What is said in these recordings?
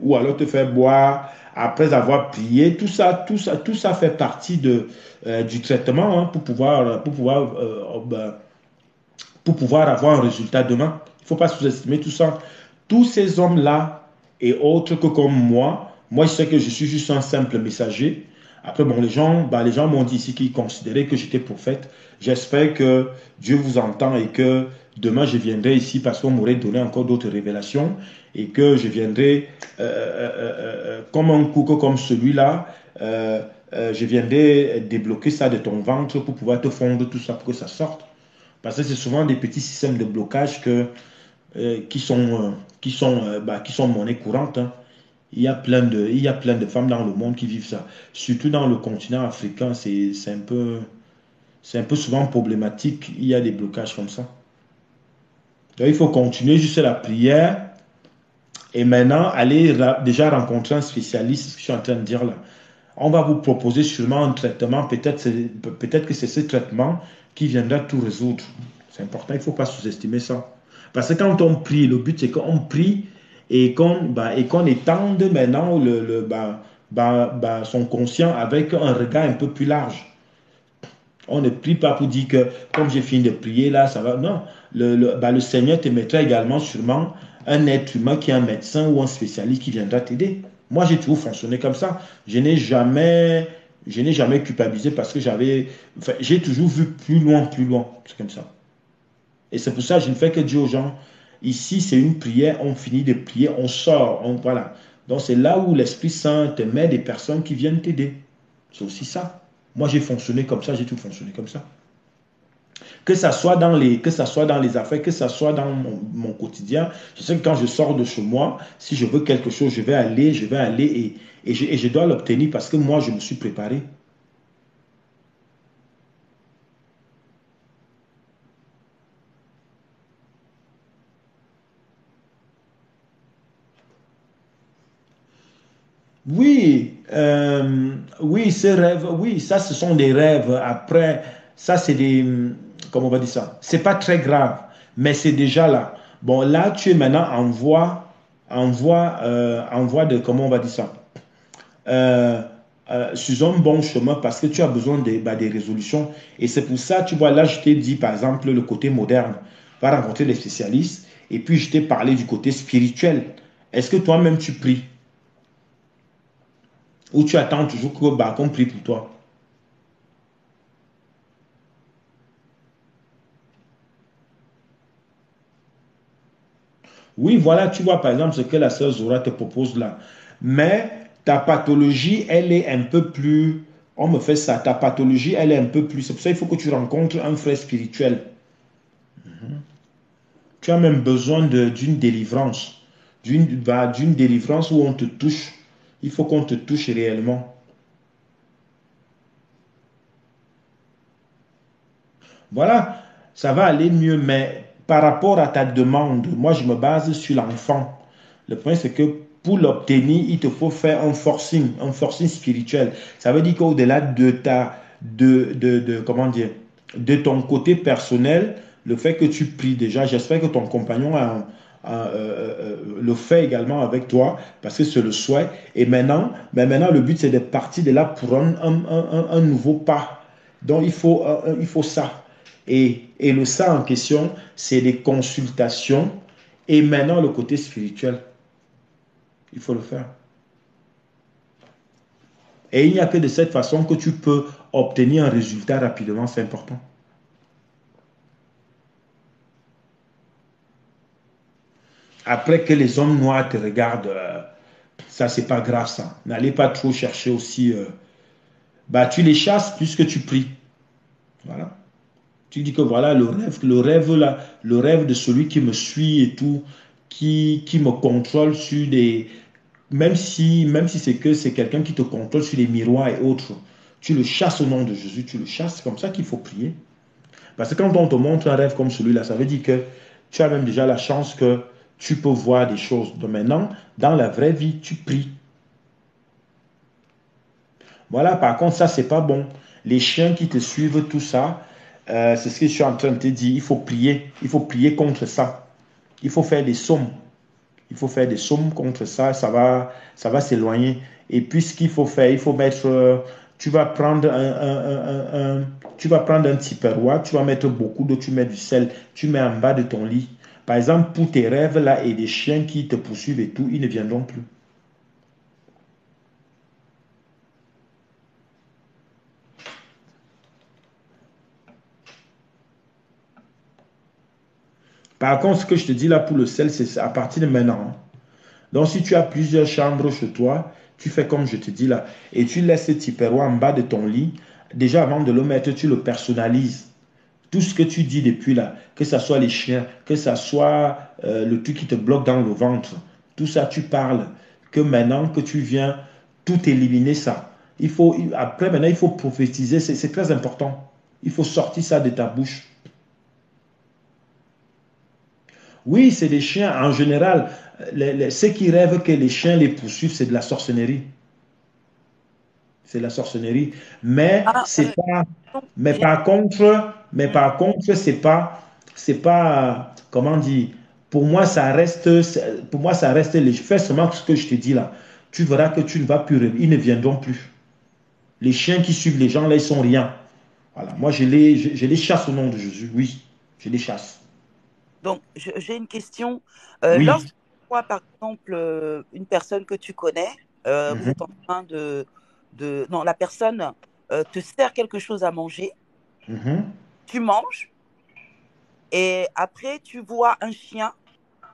ou alors te faire boire après avoir prié. Tout ça fait partie du traitement, hein, pour pouvoir avoir un résultat demain. Il ne faut pas sous-estimer tout ça. Tous ces hommes-là et autres que comme moi je sais que je suis juste un simple messager. Après, bon, les gens m'ont dit ici qu'ils considéraient que j'étais prophète. J'espère que Dieu vous entend et que demain je viendrai ici parce qu'on m'aurait donné encore d'autres révélations et que je viendrai comme un coup comme celui-là. Je viendrai débloquer ça de ton ventre pour pouvoir te fondre tout ça pour que ça sorte. Parce que c'est souvent des petits systèmes de blocage qui sont monnaie courante, hein. Il y a plein de femmes dans le monde qui vivent ça. Surtout dans le continent africain, c'est un peu souvent problématique. Il y a des blocages comme ça. Donc, il faut continuer juste la prière et maintenant aller déjà rencontrer un spécialiste, ce que je suis en train de dire là. On va vous proposer sûrement un traitement. Peut-être que c'est ce traitement qui viendra tout résoudre. C'est important, il ne faut pas sous-estimer ça. Parce que quand on prie, le but c'est qu'on prie et qu'on étende maintenant son conscient avec un regard un peu plus large. On ne prie pas pour dire que comme j'ai fini de prier là, ça va. Non, le Seigneur te mettra également sûrement un être humain qui est un médecin ou un spécialiste qui viendra t'aider. Moi, j'ai toujours fonctionné comme ça. Je n'ai jamais culpabilisé parce que enfin, j'ai toujours vu plus loin, plus loin. C'est comme ça. Et c'est pour ça que je ne fais que dire aux gens, ici, c'est une prière, on finit de prier, on sort, voilà. Donc, c'est là où l'Esprit Saint te met des personnes qui viennent t'aider. C'est aussi ça. Moi, j'ai fonctionné comme ça, j'ai tout fonctionné comme ça. Que ça soit dans les affaires, que ça soit dans mon quotidien. Je sais que quand je sors de chez moi, si je veux quelque chose, je vais aller et je dois l'obtenir parce que moi, je me suis préparé. Oui, ces rêves, oui, ça, ce sont des rêves. Après, ça, c'est des, comment on va dire ça? C'est pas très grave, mais c'est déjà là. Bon, là, tu es maintenant en voie de, comment on va dire ça? Euh, sur un bon chemin parce que tu as besoin des résolutions. Et c'est pour ça, tu vois, là, je t'ai dit, par exemple, le côté moderne, va rencontrer les spécialistes. Et puis, je t'ai parlé du côté spirituel. Est-ce que toi-même, tu pries? Ou tu attends toujours qu'on prie pour toi? Oui, voilà, tu vois par exemple ce que la sœur Zora te propose là. Mais ta pathologie, elle est un peu plus... On me fait ça, ta pathologie, elle est un peu plus... C'est pour ça qu'il faut que tu rencontres un frère spirituel. Tu as même besoin d'une délivrance. D'une délivrance où on te touche. Il faut qu'on te touche réellement. Voilà, ça va aller mieux, mais par rapport à ta demande, moi je me base sur l'enfant. Le point c'est que pour l'obtenir, il te faut faire un forcing spirituel. Ça veut dire qu'au-delà comment dire, de ton côté personnel, le fait que tu pries déjà, j'espère que ton compagnon le fait également avec toi parce que c'est le souhait. Et maintenant, le but c'est de partir de là pour un nouveau pas. Donc il faut ça. Et le ça en question, c'est des consultations et maintenant le côté spirituel. Il faut le faire. Et il n'y a que de cette façon que tu peux obtenir un résultat rapidement, c'est important. Après que les hommes noirs te regardent, ça c'est pas grave ça. N'allez pas trop chercher aussi. Bah, tu les chasses plus que tu pries. Voilà. Tu dis que voilà le rêve de celui qui me suit et tout, qui me contrôle sur des, même si c'est quelqu'un qui te contrôle sur les miroirs et autres, tu le chasses au nom de Jésus, tu le chasses. C'est comme ça qu'il faut prier. Parce que quand on te montre un rêve comme celui-là, ça veut dire que tu as même déjà la chance que tu peux voir des choses. Donc maintenant, dans la vraie vie, tu pries. Voilà, par contre, ça, c'est pas bon. Les chiens qui te suivent, tout ça, c'est ce que je suis en train de te dire. Il faut prier. Il faut prier contre ça. Il faut faire des sommes. Il faut faire des sommes contre ça, ça va s'éloigner. Et puis, ce qu'il faut faire, il faut mettre, tu vas prendre tu vas prendre un petit perroir, tu vas mettre beaucoup d'eau, tu mets du sel, tu mets en bas de ton lit. Par exemple, pour tes rêves là et des chiens qui te poursuivent et tout, ils ne viendront plus. Par contre, ce que je te dis là pour le sel, c'est à partir de maintenant, hein. Donc, si tu as plusieurs chambres chez toi, tu fais comme je te dis là, et tu laisses ce petit perroir en bas de ton lit. Déjà, avant de le mettre, tu le personnalises. Tout ce que tu dis depuis là, que ce soit les chiens, que ce soit le truc qui te bloque dans le ventre, tout ça, tu parles. Que maintenant que tu viens tout éliminer ça. Après, maintenant, il faut prophétiser, c'est très important. Il faut sortir ça de ta bouche. Oui, c'est des chiens. En général, ceux qui rêvent que les chiens les poursuivent, c'est de la sorcellerie. C'est de la sorcellerie. Mais Ah, c'est pas. donc, Mais j'ai- par contre, c'est pas, comment dire, pour moi, ça reste fais seulement ce que je te dis là. Tu verras que tu ne vas plus, ils ne viendront plus. Les chiens qui suivent les gens là, ils sont rien. Voilà. Moi, je les chasse au nom de Jésus. Oui, je les chasse. j'ai une question. Oui. Lorsque tu vois, par exemple, une personne que tu connais, vous Mhm, êtes en train non, la personne te sert quelque chose à manger, mhm, tu manges, et après, tu vois un chien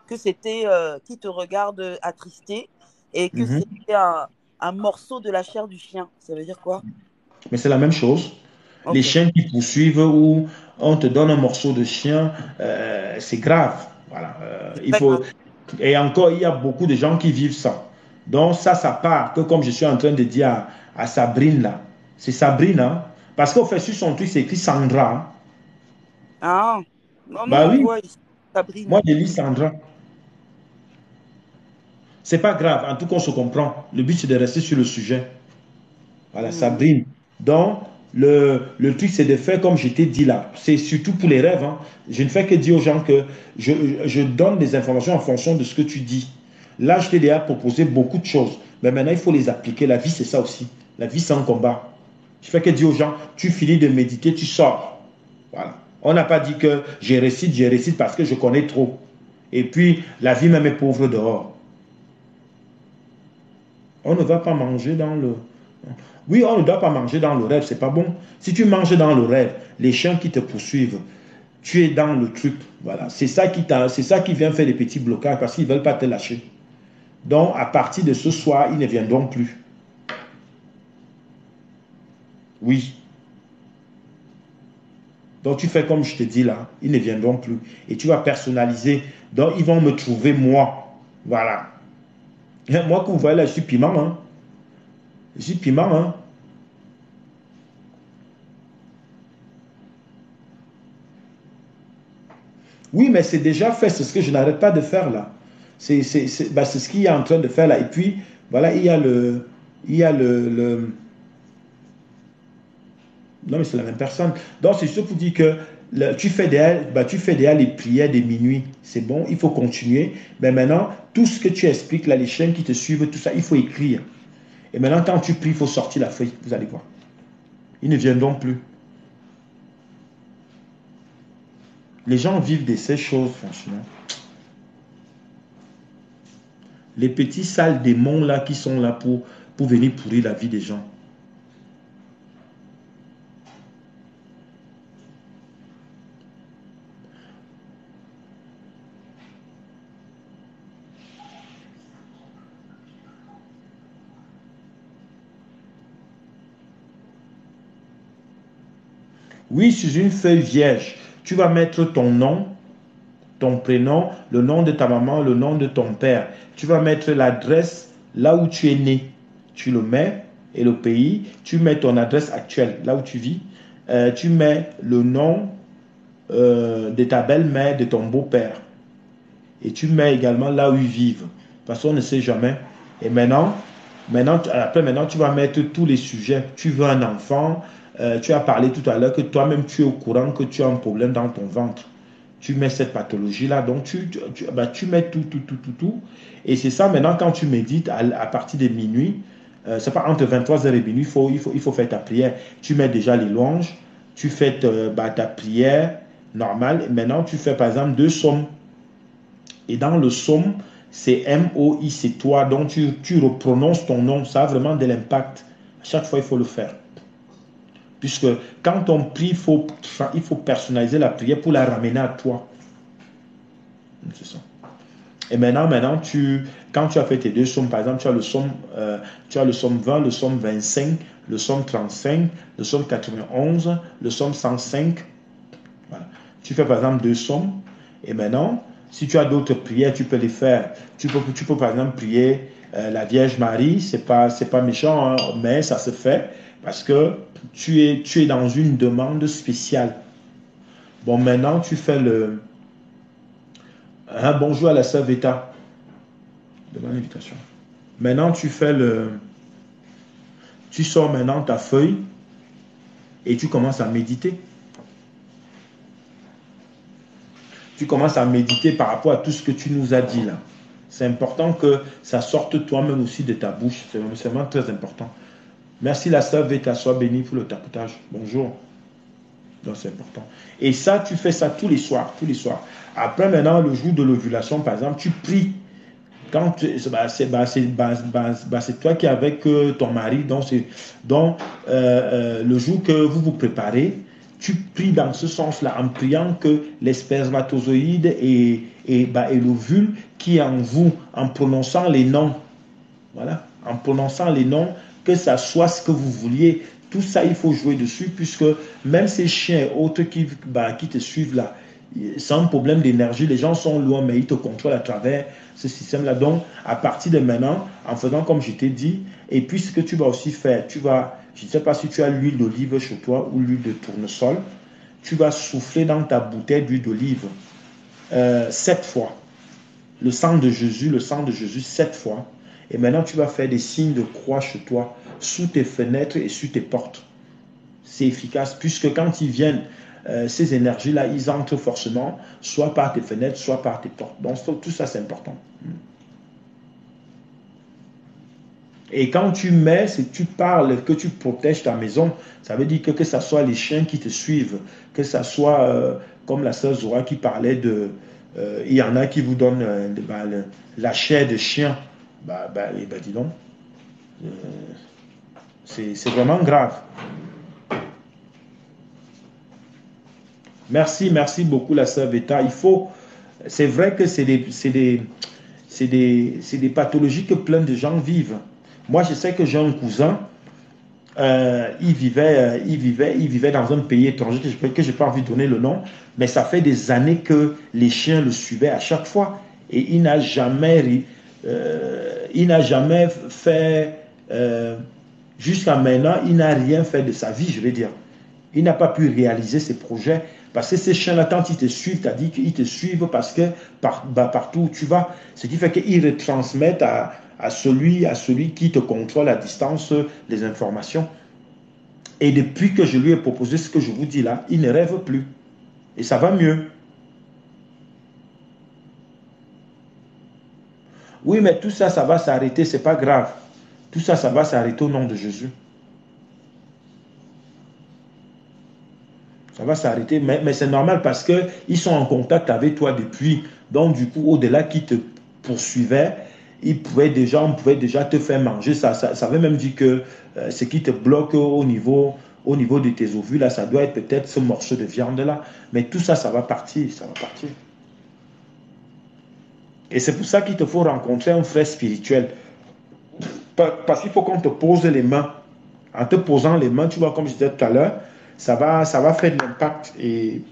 que c'était qui te regarde attristé et que mhm. c'était un morceau de la chair du chien. Ça veut dire quoi? Mais c'est la même chose. Les Ok. chiens qui poursuivent ou on te donne un morceau de chien, c'est grave. Voilà. C'est Il très faut. grave. Et encore, il y a beaucoup de gens qui vivent ça. Donc ça part que comme je suis en train de dire à Sabrine là, c'est Sabrine, hein? Parce qu'au fait, sur son truc, c'est écrit Sandra, hein. Ah, non, nous, Bah on oui, voit ici moi Sabrine. je lis Sandra. C'est pas grave, en tout cas on se comprend. Le but c'est de rester sur le sujet. Voilà, Mhm. Sabrine. Donc, le truc, c'est de faire comme je t'ai dit là. C'est surtout pour les rêves, hein. Je ne fais que dire aux gens que je, je donne des informations en fonction de ce que tu dis. Là, je t'ai déjà proposé beaucoup de choses. Mais maintenant, il faut les appliquer. La vie, c'est ça aussi. La vie, c'est un combat. Je fais que dire aux gens, tu finis de méditer, tu sors. Voilà. On n'a pas dit que je récite parce que je connais trop. Et puis, la vie même est pauvre dehors. On ne va pas manger dans le... Oui, on ne doit pas manger dans le rêve, c'est pas bon. Si tu manges dans le rêve, les chiens qui te poursuivent, tu es dans le truc. Voilà, c'est ça qui vient faire des petits blocages parce qu'ils ne veulent pas te lâcher. Donc, à partir de ce soir, ils ne viendront plus. Oui. Donc, tu fais comme je te dis là, ils ne viendront plus. Et tu vas personnaliser. Donc, ils vont me trouver moi. Voilà. Moi, que vous voyez là, je suis piment, hein. Je suis piment, hein. Oui, mais c'est déjà fait, c'est ce que je n'arrête pas de faire là. C'est ce qu'il y a en train de faire là. Et puis, voilà, il y a non, mais c'est la même personne. Donc, c'est juste pour dire que tu fais déjà les prières de minuit. C'est bon, il faut continuer. Mais maintenant, tout ce que tu expliques là, les chaînes qui te suivent, tout ça, il faut écrire. Et maintenant, quand tu pries, il faut sortir la feuille. Vous allez voir. Ils ne viendront plus. Les gens vivent de ces choses, franchement. Les petits sales démons là qui sont là pour venir pourrir la vie des gens. Oui, sur une feuille vierge, tu vas mettre ton nom, ton prénom, le nom de ta maman, le nom de ton père. Tu vas mettre l'adresse là où tu es né. Tu le mets et le pays. Tu mets ton adresse actuelle, là où tu vis. Tu mets le nom de ta belle-mère, de ton beau-père. Et tu mets également là où ils vivent. Parce qu'on ne sait jamais. Et maintenant, tu vas mettre tous les sujets. Tu veux un enfant. Tu as parlé tout à l'heure que toi-même, tu es au courant que tu as un problème dans ton ventre. tu mets cette pathologie-là. Donc, tu mets tout. Et c'est ça, maintenant, quand tu médites à partir de minuit, c'est pas entre 23 heures et minuit, il faut faire ta prière. Tu mets déjà les louanges, tu fais ta prière normale. Et maintenant, tu fais par exemple 2 psaumes. Et dans le psaume, c'est M-O-I, c'est toi. Donc, tu reprononces ton nom. Ça a vraiment de l'impact. À chaque fois, il faut le faire. Puisque quand on prie, il faut personnaliser la prière pour la ramener à toi. C'est ça. Et maintenant quand tu as fait tes 2 psaumes, par exemple, tu as le psaume 20, le psaume 25, le psaume 35, le psaume 91, le psaume 105. Voilà. Tu fais par exemple 2 psaumes. Et maintenant, si tu as d'autres prières, tu peux les faire. Tu peux par exemple prier la Vierge Marie. C'est pas méchant, hein, mais ça se fait parce que tu es dans une demande spéciale. Bon, maintenant, tu fais le... bonjour à la sœur Veta. Demande l'invitation. Maintenant, tu fais le... Tu sors maintenant ta feuille et tu commences à méditer. Tu commences à méditer par rapport à tout ce que tu nous as dit là. C'est important que ça sorte toi-même aussi de ta bouche. C'est vraiment très important. Merci la sœur Veta, sois bénie pour le tapotage. Bonjour. Donc c'est important. Et ça, tu fais ça tous les soirs. Après maintenant, le jour de l'ovulation, par exemple, tu pries. C'est toi qui es avec ton mari. Donc, le jour que vous vous préparez, tu pries dans ce sens-là, en priant que les spermatozoïdes et l'ovule qui est en vous, en prononçant les noms, voilà, en prononçant les noms, que ça soit ce que vous vouliez. Tout ça, il faut jouer dessus, puisque même ces chiens et autres qui te suivent là, c'est un problème d'énergie. Les gens sont loin, mais ils te contrôlent à travers ce système-là. Donc, à partir de maintenant, en faisant comme je t'ai dit, et puis ce que tu vas aussi faire, je ne sais pas si tu as l'huile d'olive chez toi ou l'huile de tournesol, tu vas souffler dans ta bouteille d'huile d'olive 7 fois. Le sang de Jésus 7 fois. Et maintenant, tu vas faire des signes de croix chez toi, sous tes fenêtres et sur tes portes. C'est efficace, puisque quand ils viennent, ces énergies-là, ils entrent forcément, soit par tes fenêtres, soit par tes portes. Donc, tout ça, c'est important. Et quand tu mets, si tu parles, que tu protèges ta maison, ça veut dire que ce soit les chiens qui te suivent, que ce soit, comme la sœur Zora qui parlait de... il y en a qui vous donnent la chair de chien. Dis donc, c'est vraiment grave. Merci beaucoup la sœur Veta. C'est vrai que c'est des pathologies que plein de gens vivent. Moi, je sais que j'ai un cousin, il vivait dans un pays étranger que je n'ai pas envie de donner le nom, mais ça fait des années que les chiens le suivaient à chaque fois. Et il n'a jamais fait, jusqu'à maintenant, il n'a rien fait de sa vie, je vais dire. Il n'a pas pu réaliser ses projets. Parce que ces chiens-là, quand ils te suivent, tu as dit qu'ils te suivent parce que partout où tu vas, ce qui fait qu'ils retransmettent à celui qui te contrôle à distance les informations. Et depuis que je lui ai proposé ce que je vous dis là, il ne rêve plus. Et ça va mieux. Oui, mais tout ça, ça va s'arrêter, c'est pas grave. Tout ça, ça va s'arrêter au nom de Jésus. Ça va s'arrêter, mais c'est normal parce qu'ils sont en contact avec toi depuis. Donc, du coup, au-delà qu'ils te poursuivaient, on pouvait déjà te faire manger. Ça veut même dire que ce qui te bloque au niveau de tes ovules, là, ça doit être peut-être ce morceau de viande-là. Mais tout ça, ça va partir, ça va partir. Et c'est pour ça qu'il te faut rencontrer un frère spirituel. Parce qu'il faut qu'on te pose les mains. En te posant les mains, tu vois, comme je disais tout à l'heure, ça va faire de l'impact. Et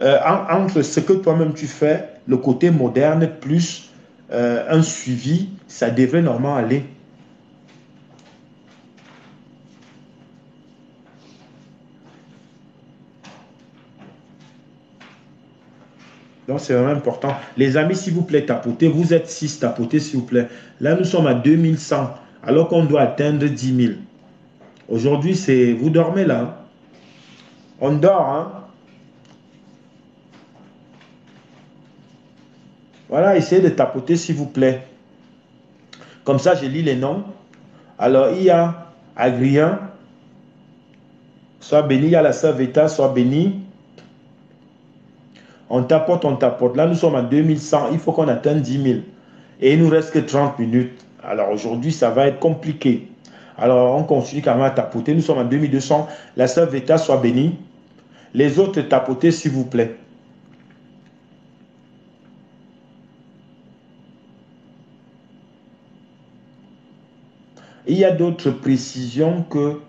entre ce que toi-même tu fais, le côté moderne, plus un suivi, ça devrait normalement aller. Donc, c'est vraiment important. Les amis, s'il vous plaît, tapotez. Vous êtes 6, tapotez, s'il vous plaît. Là, nous sommes à 2100, alors qu'on doit atteindre 10 000. Aujourd'hui, c'est... Vous dormez là. On dort, hein. Voilà, essayez de tapoter s'il vous plaît. Comme ça, je lis les noms. Alors, il y a Agrien, sois béni. Il y a la sœur Veta, sois béni. On tapote, on tapote. Là, nous sommes à 2100. Il faut qu'on atteigne 10 000. Et il nous reste que 30 minutes. Alors, aujourd'hui, ça va être compliqué. Alors, on continue quand même à tapoter. Nous sommes à 2200. La sœur Veta, sois béni. Les autres, tapotez, s'il vous plaît. Il y a d'autres précisions que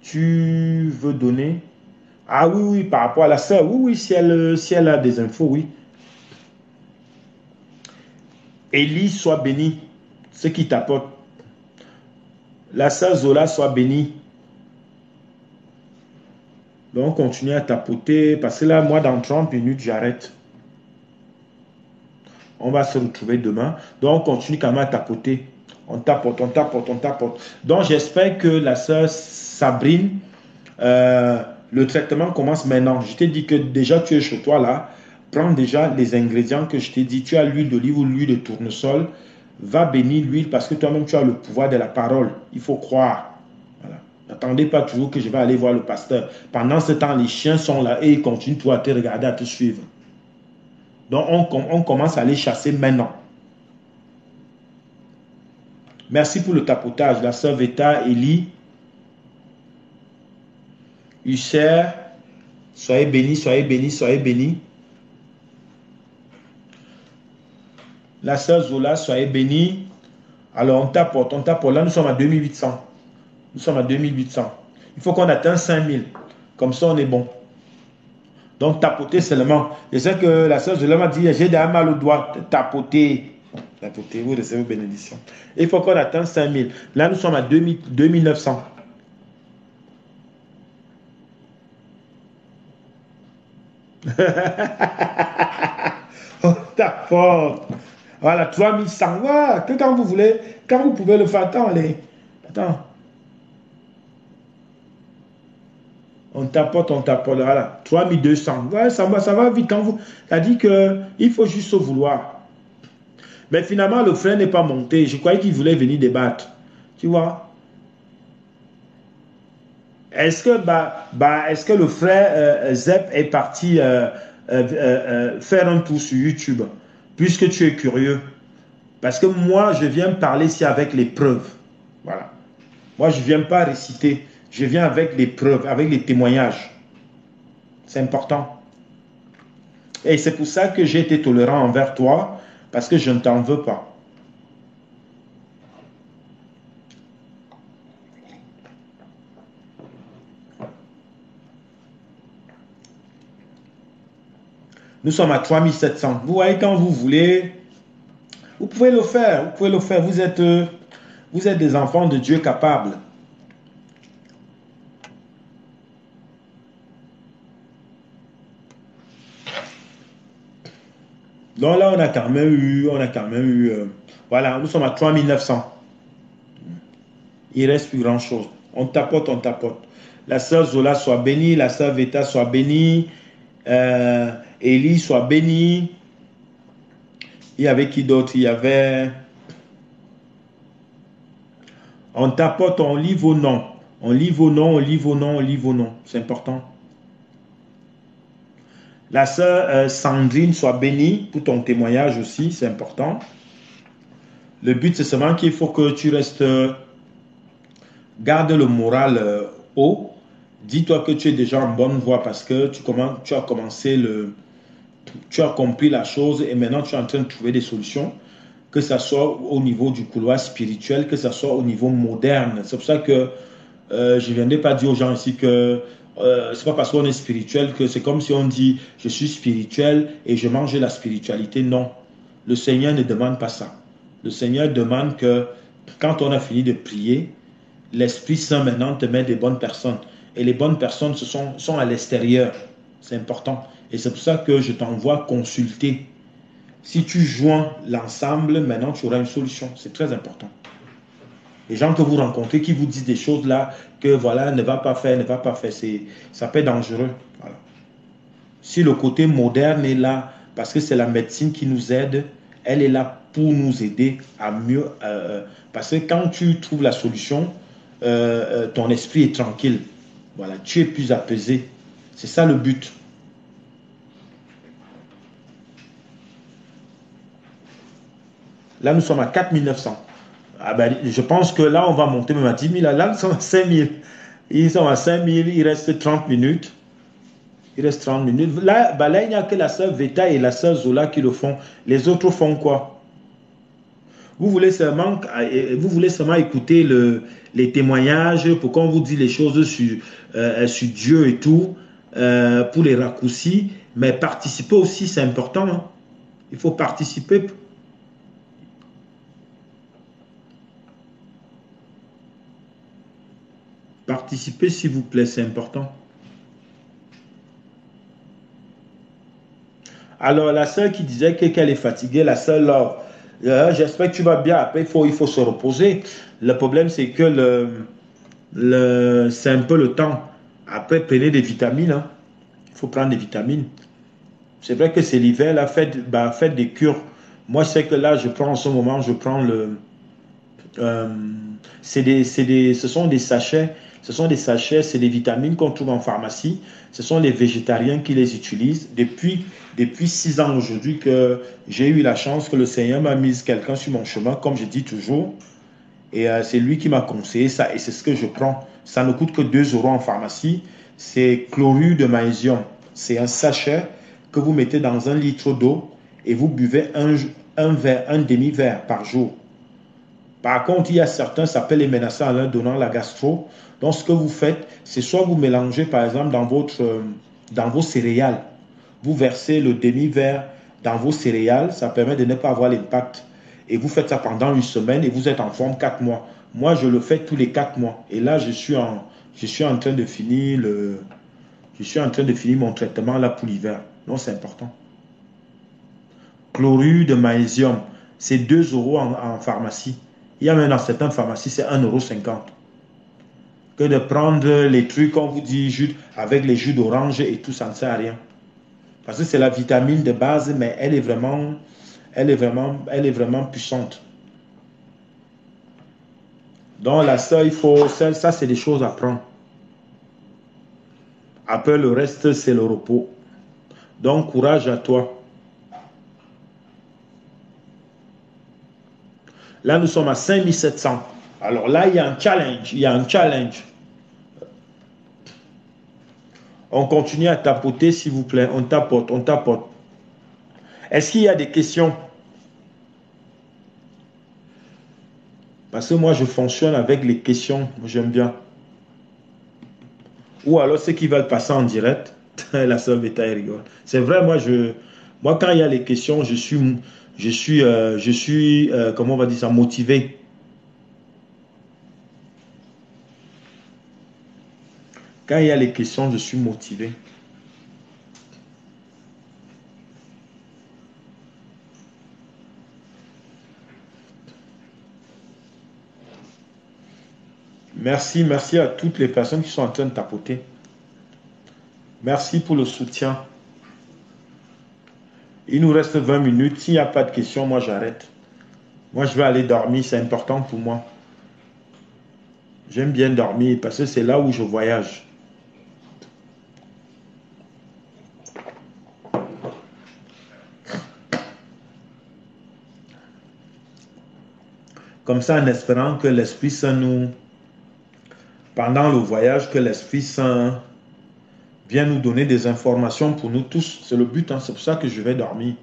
tu veux donner? Ah oui, oui, par rapport à la sœur. Oui, oui, si elle a des infos, oui. Élie, soit béni. Ce qui t'apporte. La sœur Zola, soit bénie. Donc, on continue à tapoter. Parce que là, moi, dans 30 minutes, j'arrête. On va se retrouver demain. Donc, on continue quand même à tapoter. On tapote, on tapote, on tapote. Donc, j'espère que la sœur Sabrine, le traitement commence maintenant. Je t'ai dit que déjà, tu es chez toi là. Prends déjà les ingrédients que je t'ai dit. Tu as l'huile d'olive ou l'huile de tournesol. Va bénir l'huile parce que toi-même, tu as le pouvoir de la parole. Il faut croire. Voilà. N'attendez pas toujours que je vais aller voir le pasteur. Pendant ce temps, les chiens sont là et ils continuent toi à te regarder, à te suivre. Donc, on commence à les chasser maintenant. Merci pour le tapotage. La sœur Veta, Elie, Husser, soyez bénis, soyez bénis, soyez bénis. La sœur Zola, soyez bénis. Alors, on tapote, on tapote. Là, nous sommes à 2800. Nous sommes à 2800. Il faut qu'on atteigne 5000. Comme ça, on est bon. Donc, tapoter seulement. Je sais que la sœur Zola m'a dit, j'ai déjà mal au doigt. Tapoter. Tapoter, vous recevez vos bénédictions. Il faut qu'on atteigne 5000. Là, nous sommes à 2900. On tapote. Voilà, 3100. Voilà, que quand vous voulez, quand vous pouvez le faire. Attends, allez. Attends. On tapote, voilà. 3200. Ouais, ça va vite quand vous. Ça dit qu'il faut juste se vouloir. Mais finalement, le frère n'est pas monté. Je croyais qu'il voulait venir débattre. Tu vois? Est-ce que le frère Zep est parti faire un tour sur YouTube? Puisque tu es curieux. Parce que moi, je viens parler ici avec les preuves. Voilà. Moi, je ne viens pas réciter. Je viens avec les preuves, avec les témoignages. C'est important. Et c'est pour ça que j'ai été tolérant envers toi, parce que je ne t'en veux pas. Nous sommes à 3700. Vous voyez, quand vous voulez, vous pouvez le faire. Vous pouvez le faire. Vous êtes des enfants de Dieu capables. Donc là, on a quand même eu, voilà, nous sommes à 3900. Il ne reste plus grand-chose. On tapote, on tapote. La sœur Zola soit bénie, la sœur Veta soit bénie, Élie soit bénie. Il y avait qui d'autre? Il y avait... On tapote, on lit vos noms. On lit vos noms, on lit vos noms, on lit vos noms. C'est important. La sœur Sandrine soit bénie pour ton témoignage aussi, c'est important. Le but, c'est seulement qu'il faut que tu restes... garde le moral haut. Dis-toi que tu es déjà en bonne voie parce que tu as commencé tu as compris la chose et maintenant tu es en train de trouver des solutions, que ce soit au niveau du couloir spirituel, que ce soit au niveau moderne. C'est pour ça que je ne viendrai pas dire aux gens ici que c'est pas parce qu'on est spirituel que c'est comme si on dit je suis spirituel et je mange la spiritualité. Non, le Seigneur ne demande pas ça. Le Seigneur demande que quand on a fini de prier, l'Esprit Saint maintenant te met des bonnes personnes. Et les bonnes personnes sont à l'extérieur. C'est important. Et c'est pour ça que je t'envoie consulter. Si tu joins l'ensemble, maintenant tu auras une solution. C'est très important. Les gens que vous rencontrez qui vous disent des choses là, que voilà, ne va pas faire, ça peut être dangereux. Voilà. Si le côté moderne est là, parce que c'est la médecine qui nous aide, Elle est là pour nous aider à mieux... parce que quand tu trouves la solution, ton esprit est tranquille. Voilà, tu es plus apaisé. C'est ça le but. Là, nous sommes à 4900. Ah ben, je pense que là, on va monter même à 10 000. Là, nous sommes à 5000. Ils sont à 5000, il reste 30 minutes. Il reste 30 minutes. Là, bah là il n'y a que la sœur Veta et la sœur Zola qui le font. Les autres font quoi? Vous voulez seulement écouter les témoignages pour qu'on vous dise les choses sur Dieu et tout, pour les raccourcis. Mais participer aussi, c'est important. Hein. Il faut participer. Participer, s'il vous plaît, c'est important. Alors, la sœur qui disait qu'elle est fatiguée, la sœur Laure, j'espère que tu vas bien. Après, il faut se reposer. Le problème, c'est que c'est un peu le temps. Après, prenez des vitamines. Hein. Il faut prendre des vitamines. C'est vrai que c'est l'hiver, là, faites des cures. Moi, je sais que là, je prends en ce moment, je prends euh, ce sont des sachets. Ce sont des sachets, c'est des vitamines qu'on trouve en pharmacie. Ce sont les végétariens qui les utilisent. Depuis 6 ans aujourd'hui que j'ai eu la chance que le Seigneur m'a mis quelqu'un sur mon chemin, comme je dis toujours. Et c'est lui qui m'a conseillé ça. Et c'est ce que je prends. Ça ne coûte que 2 € en pharmacie. C'est chlorure de magnésium. C'est un sachet que vous mettez dans 1 litre d'eau et vous buvez un demi-verre par jour. Par contre, il y a certains, ça peut les menacer en leur donnant la gastro. Donc, ce que vous faites, c'est soit vous mélangez, par exemple, dans vos céréales. Vous versez le demi-verre dans vos céréales. Ça permet de ne pas avoir l'impact. Et vous faites ça pendant 1 semaine et vous êtes en forme 4 mois. Moi, je le fais tous les 4 mois. Et là, je suis en train de finir mon traitement là pour l'hiver. Donc, c'est important. Chlorure de magnésium, c'est 2 € en pharmacie. Il y a même dans certaines pharmacies, c'est 1,50 € que de prendre les trucs, on vous dit, avec les jus d'orange et tout, ça ne sert à rien. Parce que c'est la vitamine de base, mais elle est vraiment puissante. Donc là, ça, ça c'est des choses à prendre. Après, le reste, c'est le repos. Donc, courage à toi. Là, nous sommes à 5700. Alors là, il y a un challenge. On continue à tapoter, s'il vous plaît. On tapote. Est-ce qu'il y a des questions? Parce que moi, je fonctionne avec les questions. J'aime bien. Ou alors, ceux qui veulent passer en direct. La sœur Beta rigole. C'est vrai, moi, quand il y a les questions, je suis comment on va dire ça, motivé. Quand il y a les questions, je suis motivé. Merci à toutes les personnes qui sont en train de tapoter. Merci pour le soutien. Il nous reste 20 minutes. S'il n'y a pas de questions, moi j'arrête. Moi je vais aller dormir, c'est important pour moi. J'aime bien dormir parce que c'est là où je voyage. Comme ça, en espérant que l'Esprit Saint pendant le voyage, que l'Esprit Saint vienne nous donner des informations pour nous tous. C'est le but, hein, c'est pour ça que je vais dormir.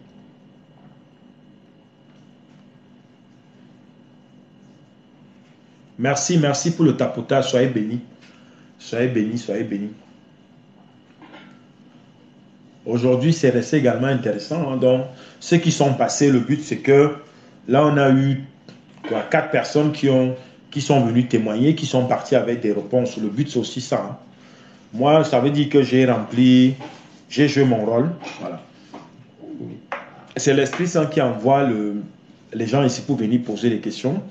Merci pour le tapotage. Soyez bénis. Soyez bénis. Aujourd'hui, c'est resté également intéressant. Hein. Donc, ceux qui sont passés, le but, c'est que là, on a eu 4 personnes qui sont venues témoigner, qui sont parties avec des réponses. Le but, c'est aussi ça. Hein. Moi, ça veut dire que j'ai joué mon rôle. Voilà. C'est l'Esprit Saint qui envoie les gens ici pour venir poser des questions.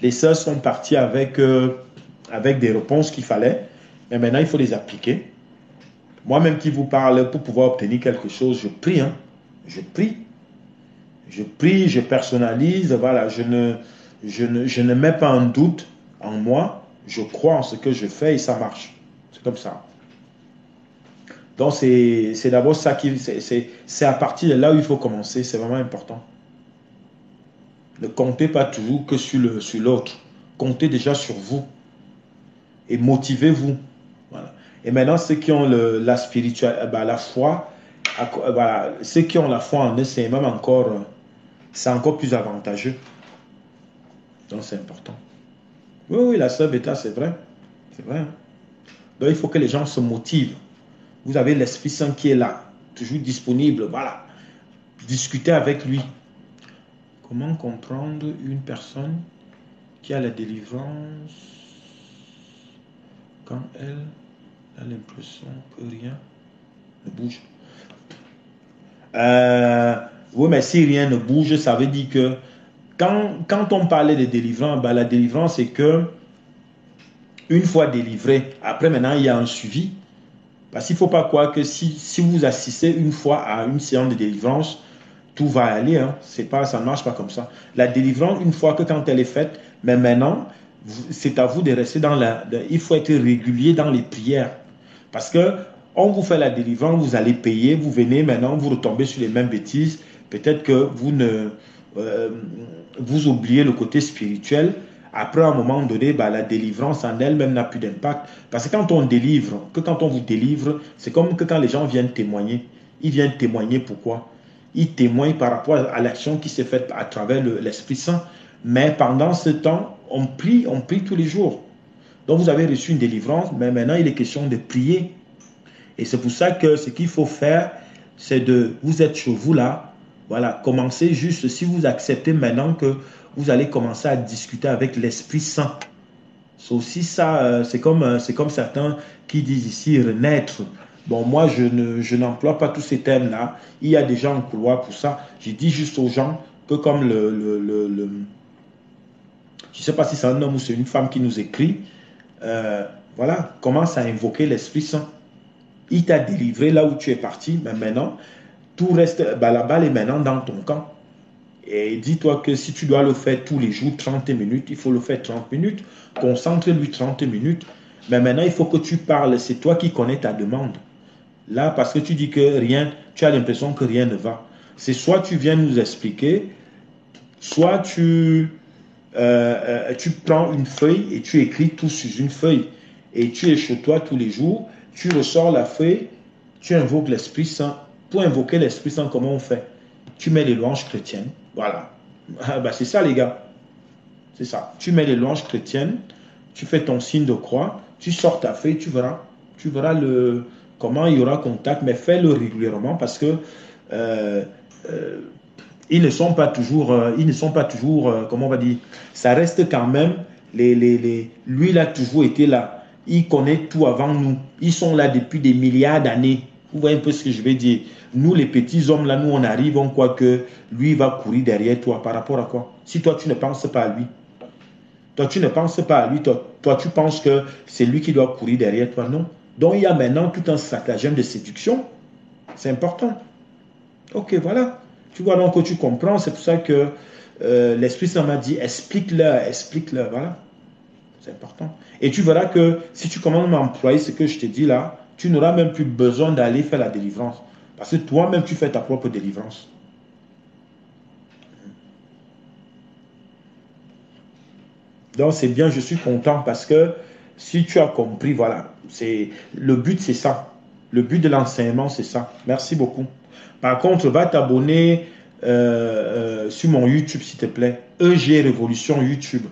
Les sœurs sont parties avec des réponses qu'il fallait. Mais maintenant, il faut les appliquer. Moi-même qui vous parle, pour pouvoir obtenir quelque chose, je prie. Hein. Je prie. Je prie, je personnalise, voilà, je ne mets pas en doute en moi, je crois en ce que je fais et ça marche. C'est comme ça. Donc c'est d'abord ça qui, c'est à partir de là où il faut commencer, c'est vraiment important. Ne comptez pas toujours que sur l'autre. Comptez déjà sur vous et motivez-vous. Voilà. Et maintenant, ceux qui ont la spiritualité, la foi, voilà, ceux qui ont la foi en eux, c'est même encore, c'est encore plus avantageux. Donc c'est important. Oui, oui, la sœur Beta, c'est vrai. C'est vrai. Hein. Donc il faut que les gens se motivent. Vous avez l'Esprit Saint qui est là, toujours disponible. Voilà. Discutez avec lui. Comment comprendre une personne qui a la délivrance quand elle a l'impression que rien ne bouge? Oui, mais si rien ne bouge, ça veut dire que quand on parlait de délivrance, ben la délivrance, c'est que une fois délivré, après maintenant, il y a un suivi. Parce qu'il ne faut pas croire que si vous assistez une fois à une séance de délivrance, tout va aller. Hein. Ça ne marche pas comme ça. La délivrance, une fois que quand elle est faite, mais maintenant, c'est à vous de rester il faut être régulier dans les prières. Parce que on vous fait la délivrance, vous allez payer, vous venez maintenant, vous retombez sur les mêmes bêtises. Peut-être que euh, vous oubliez le côté spirituel. Après, à un moment donné, bah, la délivrance en elle-même n'a plus d'impact. Parce que quand on délivre, quand on vous délivre, c'est comme que quand les gens viennent témoigner. Ils viennent témoigner pourquoi? Ils témoignent par rapport à l'action qui s'est faite à travers l'Esprit Saint. Mais pendant ce temps, on prie tous les jours. Donc vous avez reçu une délivrance, mais maintenant il est question de prier. Et c'est pour ça que ce qu'il faut faire, c'est vous êtes chez vous là, voilà, commencez juste, si vous acceptez maintenant que vous allez commencer à discuter avec l'Esprit Saint. C'est aussi ça, c'est comme certains qui disent ici renaître. Bon, moi, je n'emploie pas tous ces termes-là. Il y a des gens en couloir pour ça. Je dis juste aux gens que comme je ne sais pas si c'est un homme ou c'est une femme qui nous écrit, voilà, commence à invoquer l'Esprit Saint. Il t'a délivré là où tu es parti, mais maintenant, tout reste, bah, la balle est maintenant dans ton camp. Et dis-toi que si tu dois le faire tous les jours, 30 minutes, il faut le faire 30 minutes. Concentre-lui 30 minutes. Mais maintenant, il faut que tu parles. C'est toi qui connais ta demande. Là, parce que tu dis que rien, tu as l'impression que rien ne va. C'est soit tu viens nous expliquer, soit tu prends une feuille et tu écris tout sur une feuille. Et tu es chez toi tous les jours, tu ressors la feuille, tu invoques l'Esprit Saint. Pour invoquer l'Esprit Saint, comment on fait? Tu mets les louanges chrétiennes. Voilà. Ah, bah, c'est ça, les gars. C'est ça. Tu mets les louanges chrétiennes, tu fais ton signe de croix, tu sors ta feuille, tu verras. Tu verras comment il y aura contact, mais fais-le régulièrement parce que euh, euh, ils ne sont pas toujours, comment on va dire, ça reste quand même, lui, il a toujours été là. Il connaît tout avant nous. Ils sont là depuis des milliards d'années. Vous voyez un peu ce que je vais dire. Nous, les petits hommes, là, nous, on arrive, on croit que lui va courir derrière toi. Par rapport à quoi? Si toi, tu ne penses pas à lui. Toi, tu ne penses pas à lui. Toi, tu penses que c'est lui qui doit courir derrière toi. Non. Donc, il y a maintenant tout un stratagème de séduction. C'est important. Ok, voilà. Tu vois donc que tu comprends. C'est pour ça que l'Esprit Saint m'a dit, explique-leur, explique-leur. Voilà. C'est important. Et tu verras que si tu commences à employer ce que je te dis là, tu n'auras même plus besoin d'aller faire la délivrance. Parce que toi-même, tu fais ta propre délivrance. Donc, c'est bien, je suis content parce que si tu as compris, voilà, le but, c'est ça. Le but de l'enseignement, c'est ça. Merci beaucoup. Par contre, va t'abonner sur mon YouTube, s'il te plaît. EG Révolution YouTube.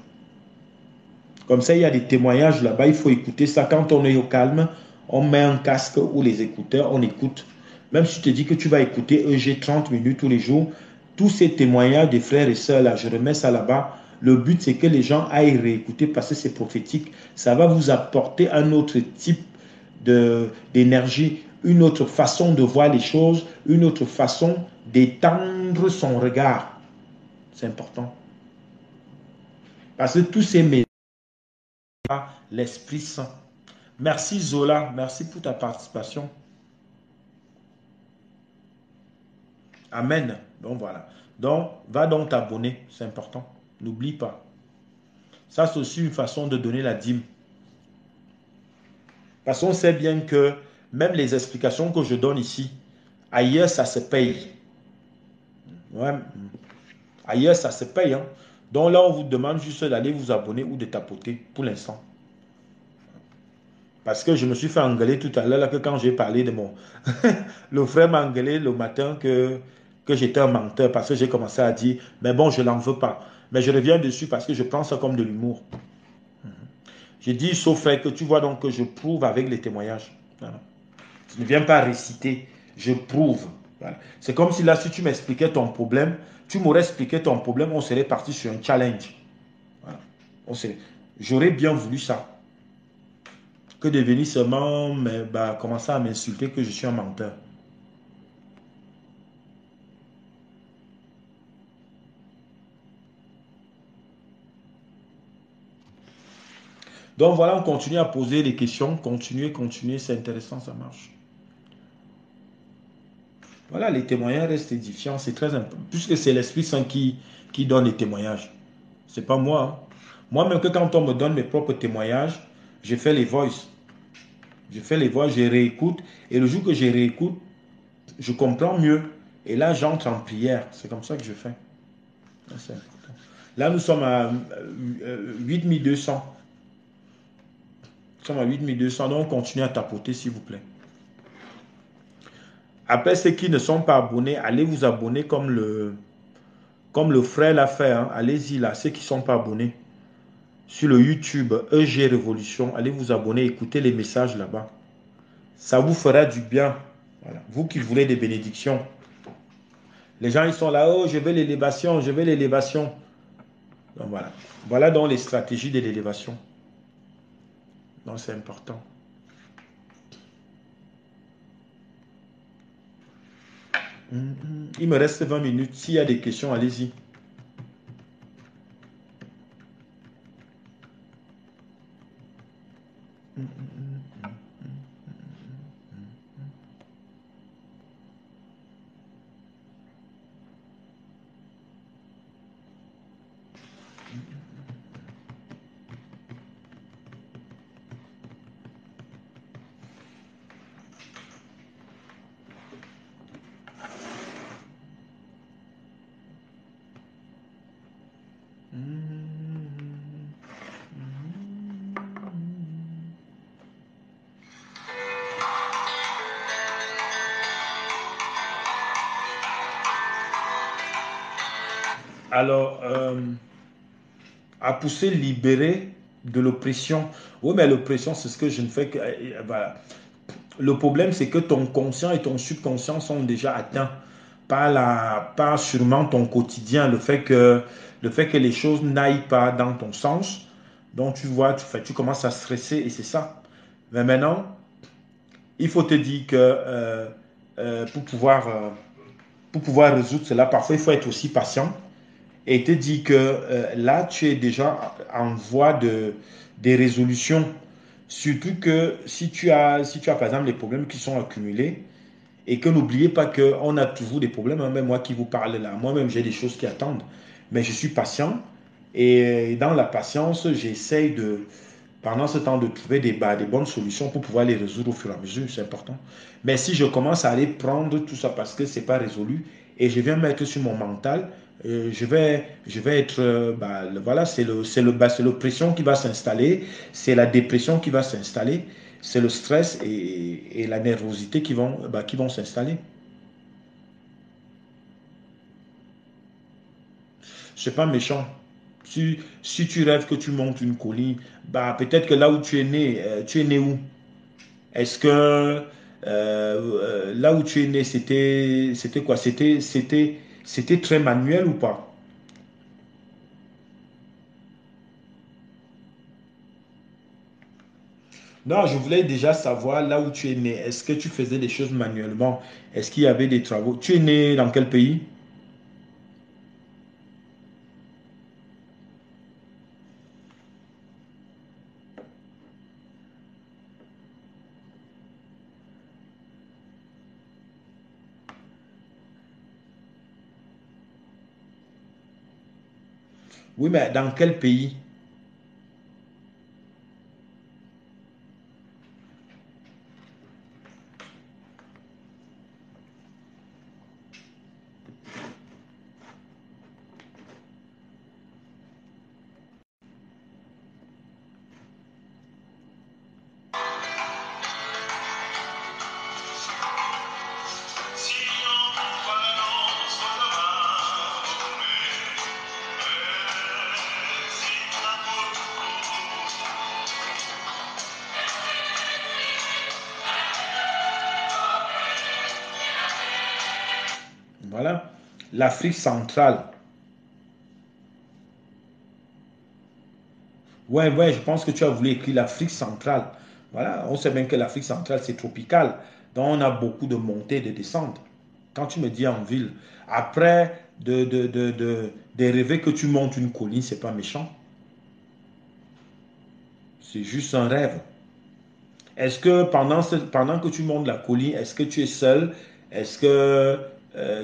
Comme ça, il y a des témoignages là-bas. Il faut écouter ça. Quand on est au calme, on met un casque ou les écouteurs, on écoute. Même si tu te dis que tu vas écouter EG 30 minutes tous les jours, tous ces témoignages des frères et sœurs là, je remets ça là-bas. Le but, c'est que les gens aillent réécouter parce que c'est prophétique. Ça va vous apporter un autre type d'énergie, une autre façon de voir les choses, une autre façon d'étendre son regard. C'est important. Parce que tous ces messages, l'Esprit Saint. Merci Zola, merci pour ta participation. Amen. Bon voilà. Donc, va donc t'abonner, c'est important. N'oublie pas. Ça, c'est aussi une façon de donner la dîme. Parce qu'on sait bien que même les explications que je donne ici, ailleurs, ça se paye. Ouais. Ailleurs, ça se paye. Hein. Donc là, on vous demande juste d'aller vous abonner ou de tapoter pour l'instant. Parce que je me suis fait engueuler tout à l'heure là, que quand j'ai parlé de mon... le frère m'a engueulé le matin que j'étais un menteur parce que j'ai commencé à dire, mais bon, je n'en veux pas. Mais je reviens dessus parce que je prends ça comme de l'humour. J'ai dit, sauf fait que tu vois donc que je prouve avec les témoignages. Voilà. Je ne viens pas réciter, je prouve. Voilà. C'est comme si là, si tu m'expliquais ton problème, tu m'aurais expliqué ton problème, on serait parti sur un challenge. Voilà. J'aurais bien voulu ça. Que de venir seulement commencer à m'insulter que je suis un menteur. Donc voilà, on continue à poser des questions. Continuez, continuez, c'est intéressant, ça marche. Voilà, les témoignages restent édifiants, c'est très important. Puisque c'est l'Esprit Saint qui donne les témoignages. C'est pas moi. Hein. Moi-même, que quand on me donne mes propres témoignages, je fais les voices. Je fais les voix, je réécoute. Et le jour que je réécoute, je comprends mieux. Et là, j'entre en prière. C'est comme ça que je fais. Là, nous sommes à 8200. Nous sommes à 8200. Donc, on continue à tapoter, s'il vous plaît. Après, ceux qui ne sont pas abonnés, allez vous abonner comme le frère l'a fait. Hein. Allez-y là, ceux qui ne sont pas abonnés. Sur le YouTube EG Révolution, allez vous abonner, écoutez les messages là-bas. Ça vous fera du bien. Voilà. Vous qui voulez des bénédictions. Les gens, ils sont là, oh, je veux l'élévation, je veux l'élévation. Donc voilà. Voilà donc les stratégies de l'élévation. Donc c'est important. Il me reste 20 minutes. S'il y a des questions, allez-y. Alors, à pousser, libérer de l'oppression. Oui, mais l'oppression, c'est ce que je ne fais que... voilà. Le problème, c'est que ton conscient et ton subconscient sont déjà atteints par sûrement ton quotidien, le fait que les choses n'aillent pas dans ton sens. Donc, tu vois, tu commences à stresser et c'est ça. Mais maintenant, il faut te dire que pour pouvoir résoudre cela, parfois, il faut être aussi patient et te dire que là, tu es déjà en voie des résolutions. Surtout que si tu as par exemple les problèmes qui sont accumulés et que n'oubliez pas qu'on a toujours des problèmes, hein, même moi qui vous parle là, moi-même j'ai des choses qui attendent, mais je suis patient et dans la patience, j'essaye pendant ce temps de trouver des bonnes solutions pour pouvoir les résoudre au fur et à mesure, c'est important. Mais si je commence à aller prendre tout ça parce que c'est pas résolu et je viens mettre sur mon mental, je vais être, voilà, c'est l'oppression qui va s'installer, c'est la dépression qui va s'installer, c'est le stress et la nervosité qui vont s'installer. C'est pas méchant. Si tu rêves que tu montes une colline, bah, peut-être que là où tu es né où? Est-ce que là où tu es né, c'était quoi? C'était très manuel ou pas? Non, je voulais déjà savoir là où tu es né. Est-ce que tu faisais des choses manuellement? Est-ce qu'il y avait des travaux? Tu es né dans quel pays? Oui, mais dans quel pays? Voilà. L'Afrique centrale. Ouais, ouais, je pense que tu as voulu écrire l'Afrique centrale. Voilà, on sait bien que l'Afrique centrale, c'est tropical. Donc, on a beaucoup de montées et de descentes. Quand tu me dis en ville, après de rêver que tu montes une colline, c'est pas méchant. C'est juste un rêve. Est-ce que pendant que tu montes la colline, est-ce que tu es seul? Est-ce que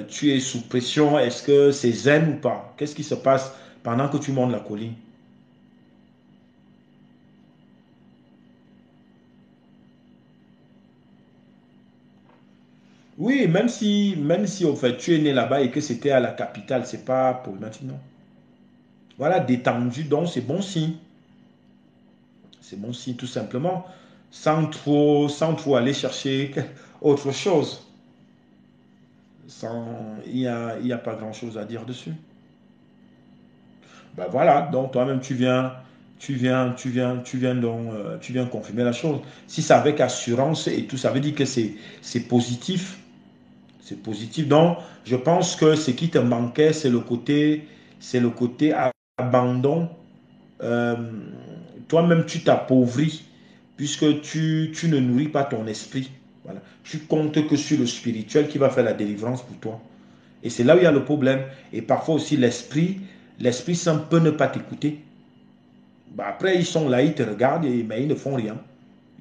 tu es sous pression? Est-ce que c'est zen ou pas? Qu'est-ce qui se passe pendant que tu montes la colline? Oui, même si au fait tu es né là-bas et que c'était à la capitale, c'est pas problématique, non. Voilà, détendu, donc c'est bon signe. C'est bon signe tout simplement, sans trop aller chercher autre chose. Il y a pas grand-chose à dire dessus. Ben voilà, donc toi-même tu viens confirmer la chose. Si c'est avec assurance et tout, ça veut dire que c'est positif. C'est positif. Donc, je pense que ce qui te manquait, c'est le côté abandon. Euh, Toi-même, tu t'appauvris puisque tu ne nourris pas ton esprit. Voilà. Tu comptes que sur le spirituel qui va faire la délivrance pour toi. Et c'est là où il y a le problème. Et parfois aussi, l'Esprit Saint peut ne pas t'écouter. Bah, après, ils sont là, ils te regardent, mais ils ne font rien.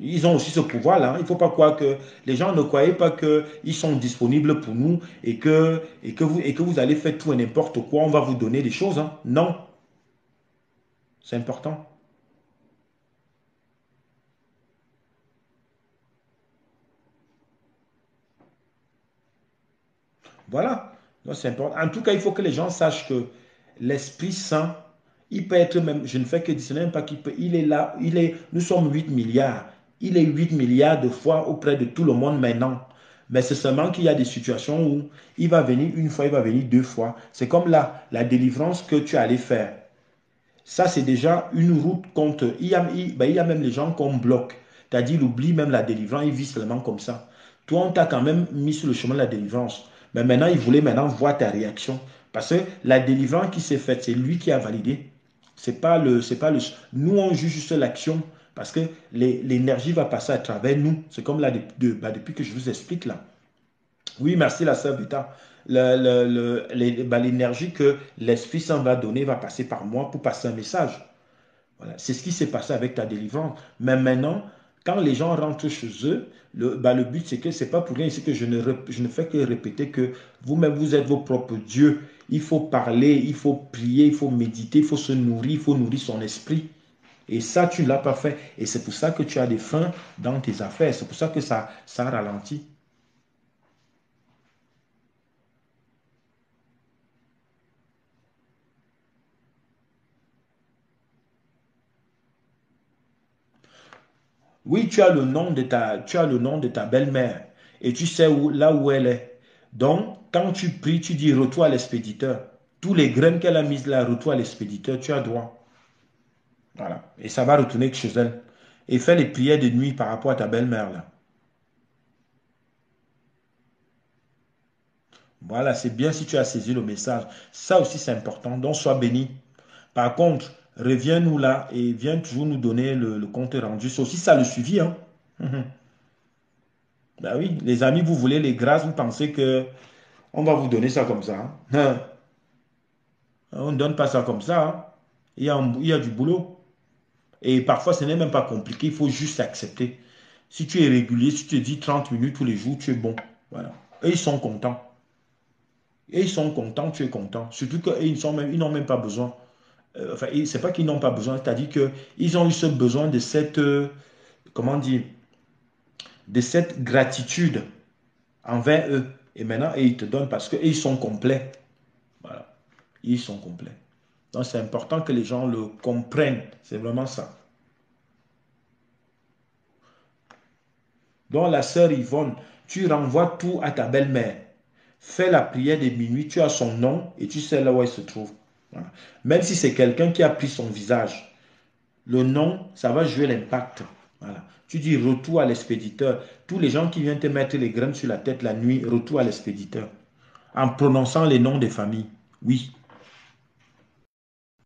Ils ont aussi ce pouvoir-là. Il ne faut pas croire que les gens ne croyaient pas qu'ils sont disponibles pour nous et que vous allez faire tout et n'importe quoi. On va vous donner des choses, hein. Non, c'est important. Voilà. Donc, c'est important. En tout cas, il faut que les gens sachent que l'Esprit Saint, il peut être même, je ne fais que dire, ce n'est même pas qu'il peut, il est là, nous sommes 8 milliards. Il est 8 milliards de fois auprès de tout le monde maintenant. Mais c'est seulement qu'il y a des situations où il va venir une fois, il va venir deux fois. C'est comme la délivrance que tu allais faire. Ça, c'est déjà une route contre. Il y a même les gens qu'on bloque. C'est-à-dire, il oublie même la délivrance, il vit seulement comme ça. Toi, on t'a quand même mis sur le chemin de la délivrance. Mais maintenant, il voulait maintenant voir ta réaction. Parce que la délivrance qui s'est faite, c'est lui qui a validé. C'est pas le. Nous, on juge juste l'action. Parce que l'énergie va passer à travers nous. C'est comme là, depuis que je vous explique là. Oui, merci la sœur Beta. L'énergie que l'Esprit Saint va donner va passer par moi pour passer un message. Voilà. C'est ce qui s'est passé avec ta délivrance. Mais maintenant, quand les gens rentrent chez eux, le but, c'est que c'est pas pour rien ici que je ne fais que répéter que vous-même, vous êtes vos propres dieux. Il faut parler, il faut prier, il faut méditer, il faut se nourrir, il faut nourrir son esprit. Et ça, tu ne l'as pas fait. Et c'est pour ça que tu as des freins dans tes affaires. C'est pour ça que ça ralentit. Oui, tu as le nom de ta belle-mère et tu sais là où elle est. Donc, quand tu pries, tu dis retour à l'expéditeur. Tous les graines qu'elle a mises là, retour à l'expéditeur, tu as droit. Voilà. Et ça va retourner chez elle. Et fais les prières de nuit par rapport à ta belle-mère là. Voilà, c'est bien si tu as saisi le message. Ça aussi, c'est important. Donc, sois béni. Par contre, reviens-nous là et viens toujours nous donner le compte rendu. C'est aussi ça le suivi, hein. Ben oui, les amis, vous voulez les grâces, vous pensez que on va vous donner ça comme ça, hein. On ne donne pas ça comme ça, hein. Il y a du boulot. Et parfois, ce n'est même pas compliqué. Il faut juste accepter. Si tu es régulier, si tu te dis 30 minutes tous les jours, tu es bon. Voilà. Et ils sont contents. Et ils sont contents, tu es content. Surtout qu'ils ils n'ont même pas besoin. enfin, c'est pas qu'ils n'ont pas besoin, c'est-à-dire qu'ils ont eu ce besoin de cette, comment dire, de cette gratitude envers eux. Et maintenant, ils te donnent parce qu'ils sont complets. Voilà, ils sont complets. Donc, c'est important que les gens le comprennent. C'est vraiment ça. Donc, la sœur Yvonne, tu renvoies tout à ta belle-mère. Fais la prière de minuit, tu as son nom et tu sais là où elle se trouve. Voilà. Même si c'est quelqu'un qui a pris son visage, le nom, ça va jouer l'impact. Voilà. Tu dis retour à l'expéditeur. Tous les gens qui viennent te mettre les graines sur la tête la nuit, retour à l'expéditeur. En prononçant les noms des familles. Oui,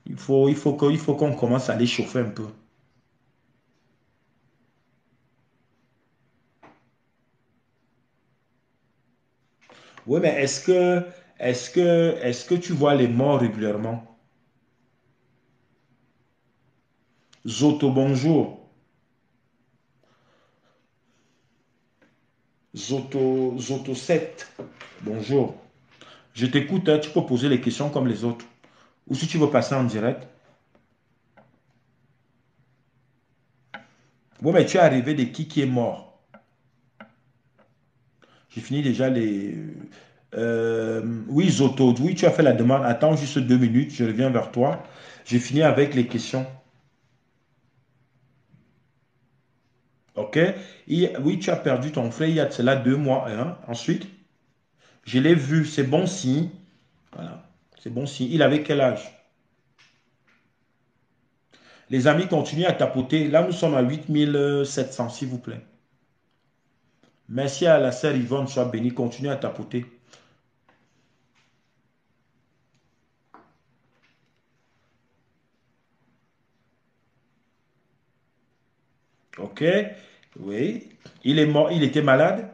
il faut qu'on commence à les chauffer un peu. Oui, mais est-ce que tu vois les morts régulièrement? Zoto, bonjour. Zoto 7, bonjour. Je t'écoute, hein, tu peux poser les questions comme les autres. Ou si tu veux passer en direct. Bon, mais tu es arrivé de qui est mort? J'ai fini déjà les... oui, Zoto, oui, tu as fait la demande. Attends juste 2 minutes, je reviens vers toi. J'ai fini avec les questions. OK? Oui, tu as perdu ton frère il y a de cela 2 mois, hein. Ensuite, je l'ai vu, c'est bon signe. Voilà, c'est bon signe. Il avait quel âge? Les amis, continuez à tapoter. Là, nous sommes à 8700, s'il vous plaît. Merci à la sœur Yvonne, sois bénie. Continuez à tapoter. OK? Oui. Il est mort, il était malade?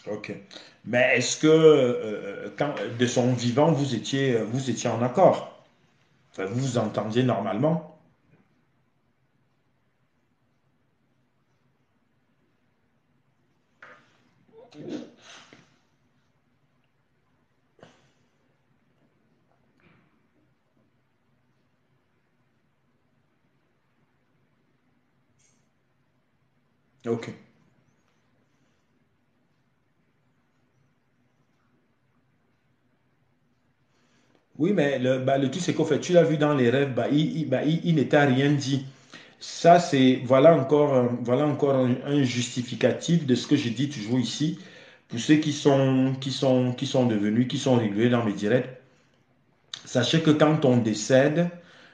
OK. Mais est-ce que quand, de son vivant, vous étiez en accord? Enfin, vous vous entendiez normalement? OK. Oui, mais le truc, c'est qu'en fait, tu l'as vu dans les rêves, il ne t'a rien dit. Ça, c'est, voilà encore un justificatif de ce que je dis toujours ici. Pour ceux qui sont devenus, qui sont réguliers dans mes directs, sachez que quand on décède,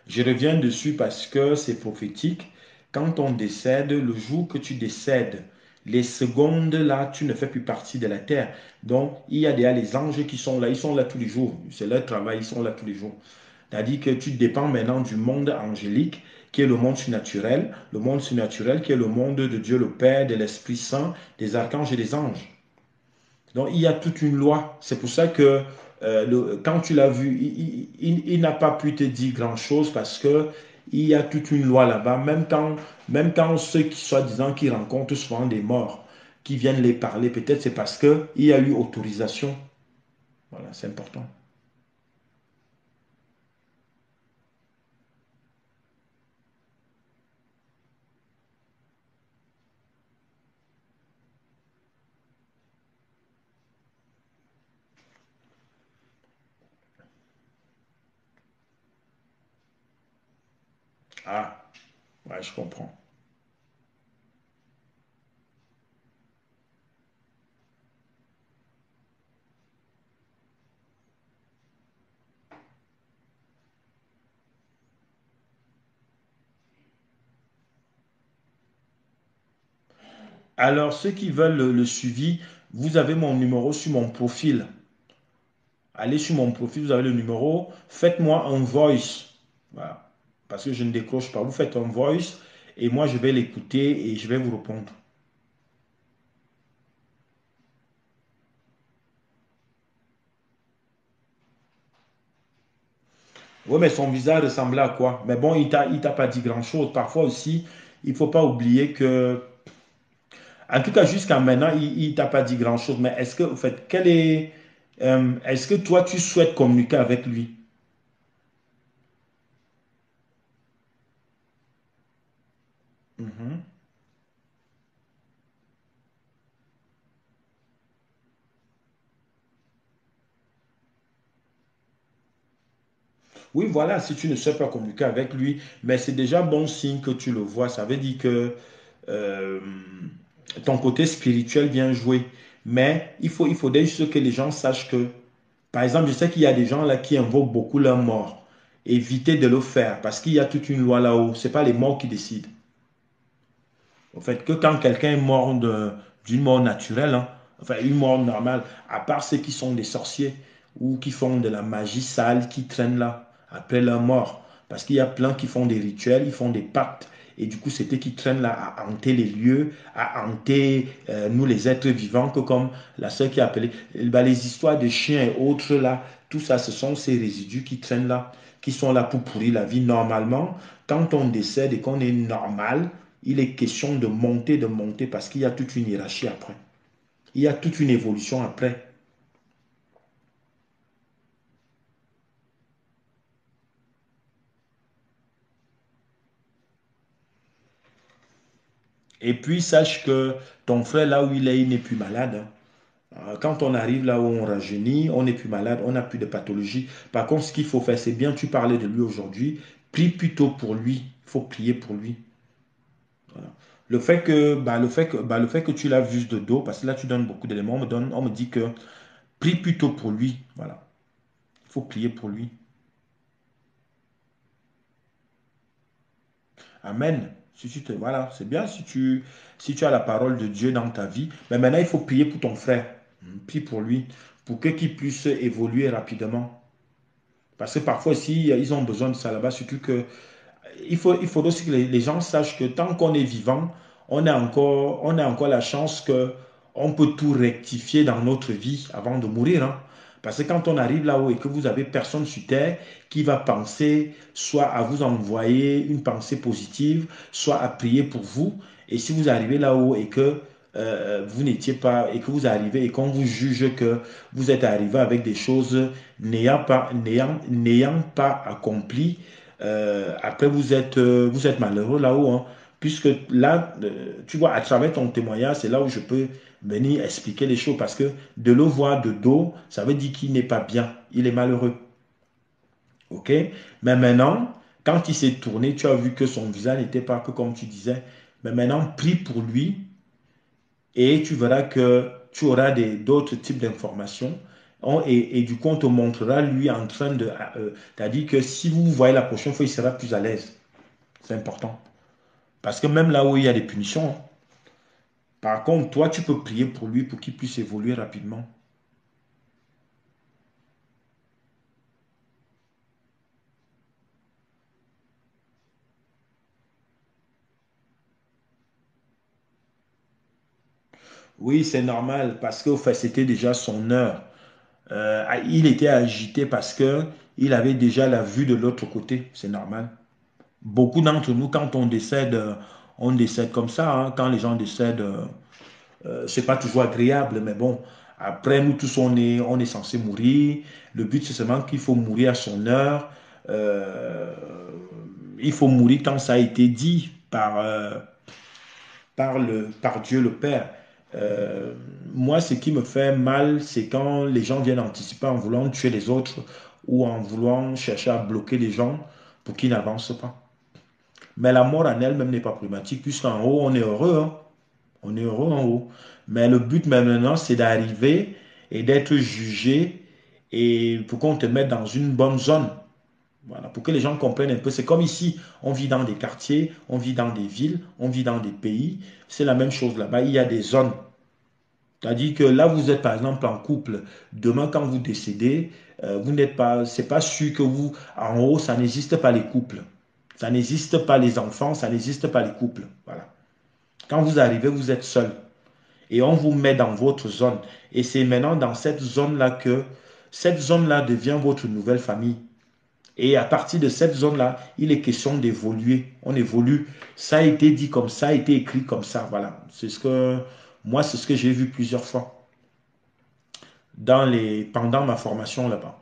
je reviens dessus parce que c'est prophétique, quand on décède, le jour que tu décèdes, les secondes là, tu ne fais plus partie de la terre. Donc, il y a déjà les anges qui sont là, ils sont là tous les jours. C'est leur travail, ils sont là tous les jours. C'est-à-dire que tu dépends maintenant du monde angélique, qui est le monde surnaturel qui est le monde de Dieu le Père, de l'Esprit Saint, des archanges et des anges. Donc, il y a toute une loi. C'est pour ça que quand tu l'as vu, il n'a pas pu te dire grand-chose parce que il y a toute une loi là-bas. Même quand ceux qui, soi-disant, qui rencontrent souvent des morts, qui viennent les parler, peut-être c'est parce qu'il y a eu autorisation. Voilà, c'est important. Ah, ouais, je comprends. Alors, ceux qui veulent le suivi, vous avez mon numéro sur mon profil. Allez sur mon profil, vous avez le numéro. Faites-moi un voice. Voilà. Parce que je ne décroche pas. Vous faites un voice et moi, je vais l'écouter et je vais vous répondre. Oui, mais son visage ressemblait à quoi? Mais bon, il t'a pas dit grand-chose. Parfois aussi, il ne faut pas oublier que, en tout cas jusqu'à maintenant, il ne t'a pas dit grand-chose. Mais est-ce que, en fait, est-ce que toi, tu souhaites communiquer avec lui? Mhm. Oui, voilà, si tu ne sais pas communiquer avec lui, mais c'est déjà bon signe que tu le vois. Ça veut dire que euh, ton côté spirituel vient jouer. Mais il faudrait juste que les gens sachent que, par exemple, je sais qu'il y a des gens là qui invoquent beaucoup leur mort. Évitez de le faire parce qu'il y a toute une loi là-haut. Ce n'est pas les morts qui décident. En fait, que quand quelqu'un est mort d'une mort naturelle, hein, enfin une mort normale, à part ceux qui sont des sorciers ou qui font de la magie sale, qui traînent là après leur mort. Parce qu'il y a plein qui font des rituels, ils font des pactes. Et du coup, c'était qui traînent là à hanter les lieux, à hanter nous les êtres vivants, que comme la sœur qui a appelé, bah, les histoires de chiens et autres là, tout ça, ce sont ces résidus qui traînent là, qui sont là pour pourrir la vie. Normalement, quand on décède et qu'on est normal, il est question de monter, parce qu'il y a toute une hiérarchie après. Il y a toute une évolution après. Et puis, sache que ton frère, là où il est, il n'est plus malade, hein. Quand on arrive là où on rajeunit, on n'est plus malade, on n'a plus de pathologie. Par contre, ce qu'il faut faire, c'est bien, tu parlais de lui aujourd'hui, prie plutôt pour lui. Il faut prier pour lui. Voilà. Le fait que tu l'as vu de dos, parce que là tu donnes beaucoup d'éléments, on me dit que prie plutôt pour lui. Voilà. Il faut prier pour lui. Amen. Voilà, c'est bien si tu as la parole de Dieu dans ta vie. Mais maintenant, il faut prier pour ton frère. Prie pour lui, pour qu'il puisse évoluer rapidement. Parce que parfois, aussi, ils ont besoin de ça là-bas, surtout que il faut aussi que les gens sachent que tant qu'on est vivant, on a encore la chance que on peut tout rectifier dans notre vie avant de mourir, hein. Parce que quand on arrive là-haut et que vous avez personne sur terre qui va penser soit à vous envoyer une pensée positive, soit à prier pour vous, et si vous arrivez là-haut et que vous n'étiez pas, et que vous arrivez et qu'on vous juge que vous êtes arrivé avec des choses n'ayant pas accompli, après, vous êtes malheureux là-haut, hein, puisque là, tu vois, à travers ton témoignage, c'est là où je peux venir expliquer les choses, parce que de le voir de dos, ça veut dire qu'il n'est pas bien, il est malheureux. OK? Mais maintenant, quand il s'est tourné, tu as vu que son visage n'était pas que comme tu disais. Mais maintenant, prie pour lui et tu verras que tu auras d'autres types d'informations. Et du coup, on te montrera lui en train de... c'est-à-dire que si vous voyez la prochaine fois, il sera plus à l'aise. C'est important. Parce que même là où il y a des punitions, hein, par contre, toi, tu peux prier pour lui pour qu'il puisse évoluer rapidement. Oui, c'est normal parce que fait, c'était déjà son heure. Il était agité parce que il avait déjà la vue de l'autre côté. C'est normal. Beaucoup d'entre nous, quand on décède comme ça, hein. Quand les gens décèdent, c'est pas toujours agréable, mais bon, après, nous tous, on est censé mourir. Le but, c'est seulement qu'il faut mourir à son heure. Euh, il faut mourir quand ça a été dit par Dieu le Père. Euh, Moi, ce qui me fait mal, c'est quand les gens viennent anticiper en voulant tuer les autres ou en voulant chercher à bloquer les gens pour qu'ils n'avancent pas. Mais la mort en elle-même n'est pas problématique, puisqu'en haut, on est heureux, hein. On est heureux en haut. Mais le but maintenant, c'est d'arriver et d'être jugé et pour qu'on te mette dans une bonne zone. Voilà, pour que les gens comprennent un peu. C'est comme ici, on vit dans des quartiers, on vit dans des villes, on vit dans des pays. C'est la même chose là-bas. Il y a des zones. C'est-à-dire que là, vous êtes par exemple en couple. Demain, quand vous décédez, vous n'êtes pas, c'est pas sûr que vous, en haut, ça n'existe pas les couples. Ça n'existe pas les enfants, ça n'existe pas les couples. Voilà. Quand vous arrivez, vous êtes seul. Et on vous met dans votre zone. Et c'est maintenant dans cette zone-là que cette zone-là devient votre nouvelle famille. Et à partir de cette zone-là, il est question d'évoluer. On évolue. Ça a été dit comme ça a été écrit comme ça. Voilà. Moi, c'est ce que j'ai vu plusieurs fois pendant ma formation là-bas.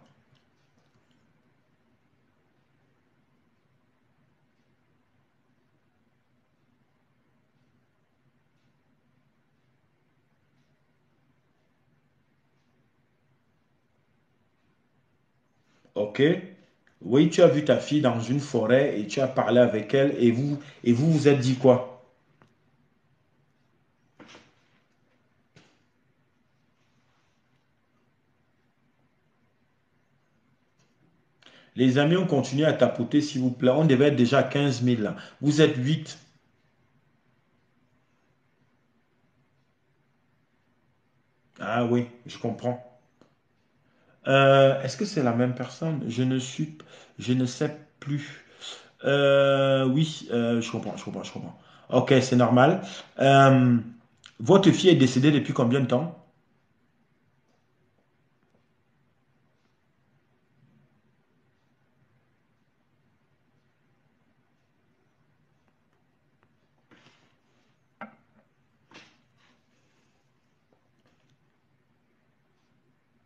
OK? Oui, tu as vu ta fille dans une forêt et tu as parlé avec elle et vous vous êtes dit quoi? Les amis ont continué à tapoter, s'il vous plaît. On devait être déjà à 15 000 là. Vous êtes 8. Ah oui, je comprends. Est-ce que c'est la même personne? Je ne sais plus. Oui, je comprends, je comprends, je comprends. Ok, c'est normal. Euh, Votre fille est décédée depuis combien de temps?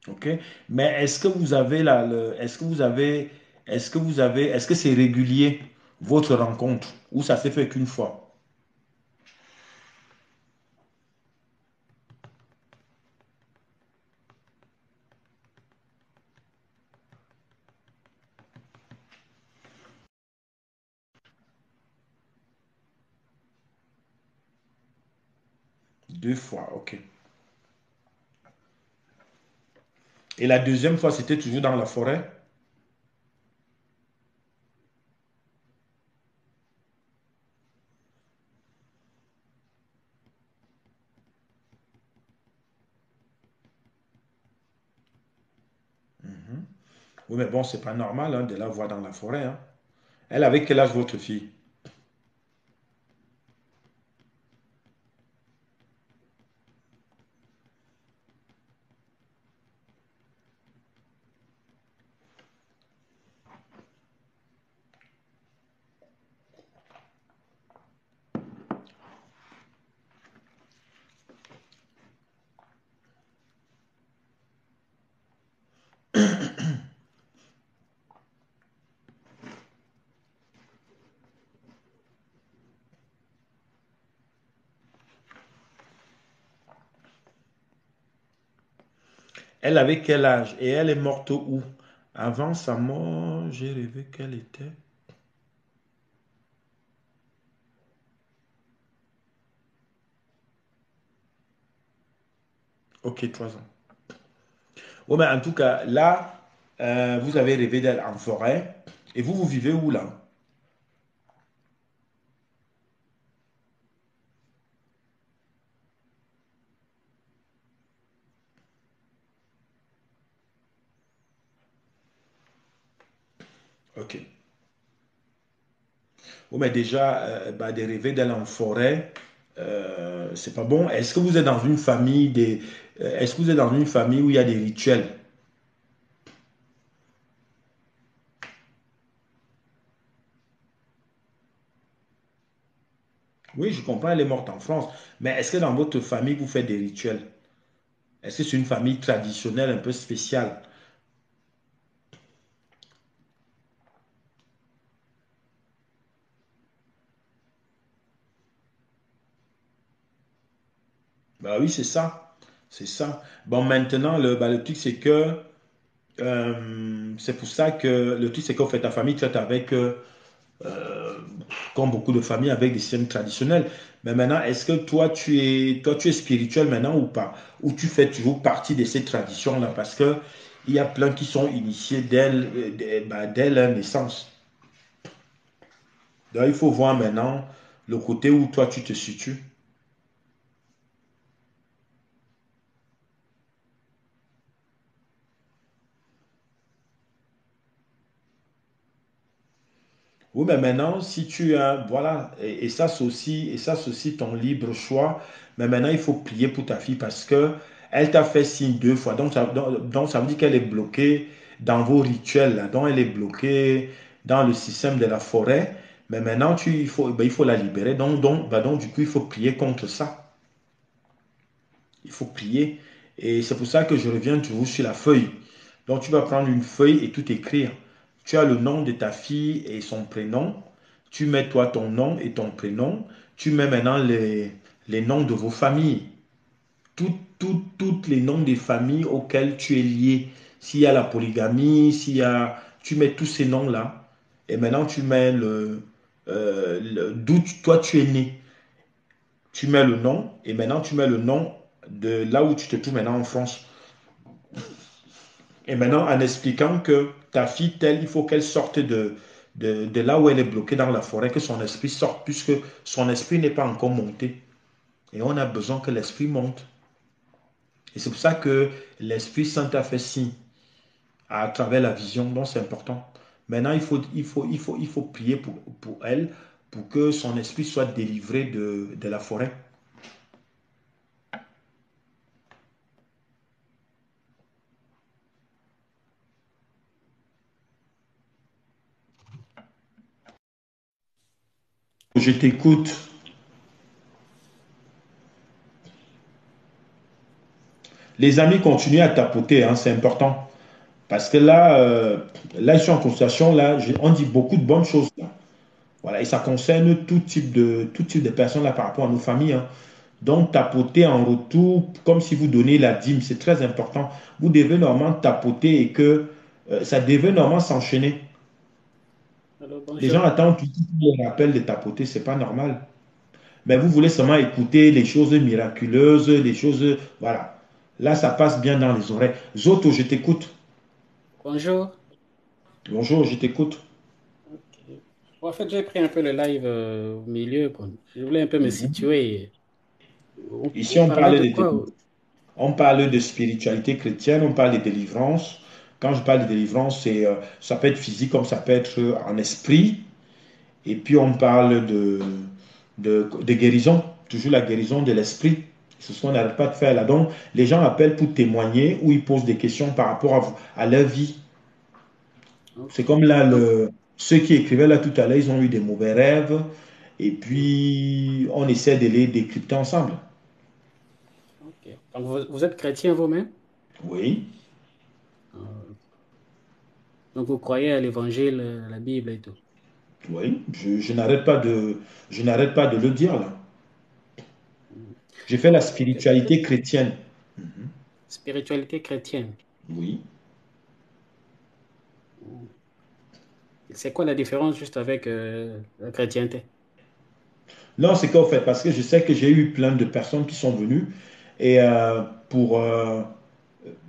Ok. Mais est-ce que vous avez est-ce que c'est régulier votre rencontre ou ça s'est fait qu'une fois? 2 fois, ok. Et la deuxième fois, c'était toujours dans la forêt? Mhm. Oui, mais bon, c'est pas normal hein, de la voir dans la forêt, hein. Elle avait quel âge votre fille? Elle avait quel âge? Et elle est morte où? Avant sa mort, j'ai rêvé qu'elle était. Ok, 3 ans. Bon, mais en tout cas, là, vous avez rêvé d'elle en forêt. Et vous, vous vivez où là? Ok. Bon, mais déjà, bah, de rêver d'elle en forêt, c'est pas bon. Est-ce que vous êtes dans une famille est-ce que vous êtes dans une famille où il y a des rituels? Oui, je comprends, elle est morte en France. Mais est-ce que dans votre famille, vous faites des rituels? Est-ce que c'est une famille traditionnelle un peu spéciale? Bah oui, c'est ça. C'est ça. Bon, maintenant, le truc, c'est que c'est pour ça que le truc, c'est qu'en fait, ta famille traite avec, euh, comme beaucoup de familles, avec des systèmes traditionnels. Mais maintenant, est-ce que toi, tu es spirituel maintenant ou pas? Ou tu fais toujours partie de ces traditions-là? Parce que il y a plein qui sont initiés dès leur naissance. Donc, il faut voir maintenant le côté où toi, tu te situes. Oui, mais maintenant, si tu as, voilà, et ça, c'est aussi ton libre choix. Mais maintenant, il faut prier pour ta fille parce que elle t'a fait signe 2 fois. Donc, ça veut dire qu'elle est bloquée dans vos rituels, là, donc elle est bloquée dans le système de la forêt. Mais maintenant, il faut la libérer. Donc, du coup, il faut prier contre ça. Il faut prier. Et c'est pour ça que je reviens toujours sur la feuille. Donc, tu vas prendre une feuille et tout écrire. Tu as le nom de ta fille et son prénom. Tu mets toi ton nom et ton prénom. Tu mets maintenant les noms de vos familles. Toutes les noms des familles auxquelles tu es lié. S'il y a la polygamie, s'il y a, tu mets tous ces noms-là. Et maintenant, tu mets d'où toi tu es né. Tu mets le nom et maintenant tu mets le nom de là où tu te trouves maintenant en France. Et maintenant, en expliquant que ta fille telle, il faut qu'elle sorte de là où elle est bloquée dans la forêt, que son esprit sorte, puisque son esprit n'est pas encore monté. Et on a besoin que l'esprit monte. Et c'est pour ça que l'Esprit Saint a fait signe à travers la vision. Donc, c'est important. Maintenant, il faut prier pour elle, pour que son esprit soit délivré de la forêt. Je t'écoute. Les amis, continuez à tapoter, hein, c'est important. Parce que là, je suis en consultation, là, on dit beaucoup de bonnes choses. Là. Voilà, et ça concerne tout type de personnes là, par rapport à nos familles. Hein. Donc, tapoter en retour, comme si vous donnez la dîme, c'est très important. Vous devez normalement tapoter et que ça devait normalement s'enchaîner. Alors, Les gens bonjour. attendent tout le rappel de tapoter, c'est pas normal. Mais vous voulez seulement écouter les choses miraculeuses, les choses. Voilà. Là, ça passe bien dans les oreilles. Zoto, je t'écoute. Bonjour. Bonjour, je t'écoute. Ok. Bon, en fait, j'ai pris un peu le live au milieu, quoi. Je voulais un peu me Mhm. situer. Ici, Vous parlez de quoi? on parle de spiritualité chrétienne, on parle de délivrance. Quand je parle de délivrance, ça peut être physique comme ça peut être en esprit. Et puis, on parle de guérison, toujours la guérison de l'esprit. C'est ce qu'on n'arrête pas de faire là. Donc, les gens appellent pour témoigner ou ils posent des questions par rapport à leur vie. C'est Ok. comme là, Donc, ceux qui écrivaient là tout à l'heure, ils ont eu des mauvais rêves. Et puis, on essaie de les décrypter ensemble. ok. Donc vous êtes chrétien vous-même? Oui, Euh, Donc, vous croyez à l'évangile, la Bible et tout. oui, je n'arrête pas de le dire là. Mhm. Je fais la Donc, spiritualité chrétienne. Mhm. spiritualité chrétienne. Oui. Mhm. C'est quoi la différence juste avec la chrétienté? Non, c'est qu'en fait, parce que je sais que j'ai eu plein de personnes qui sont venues et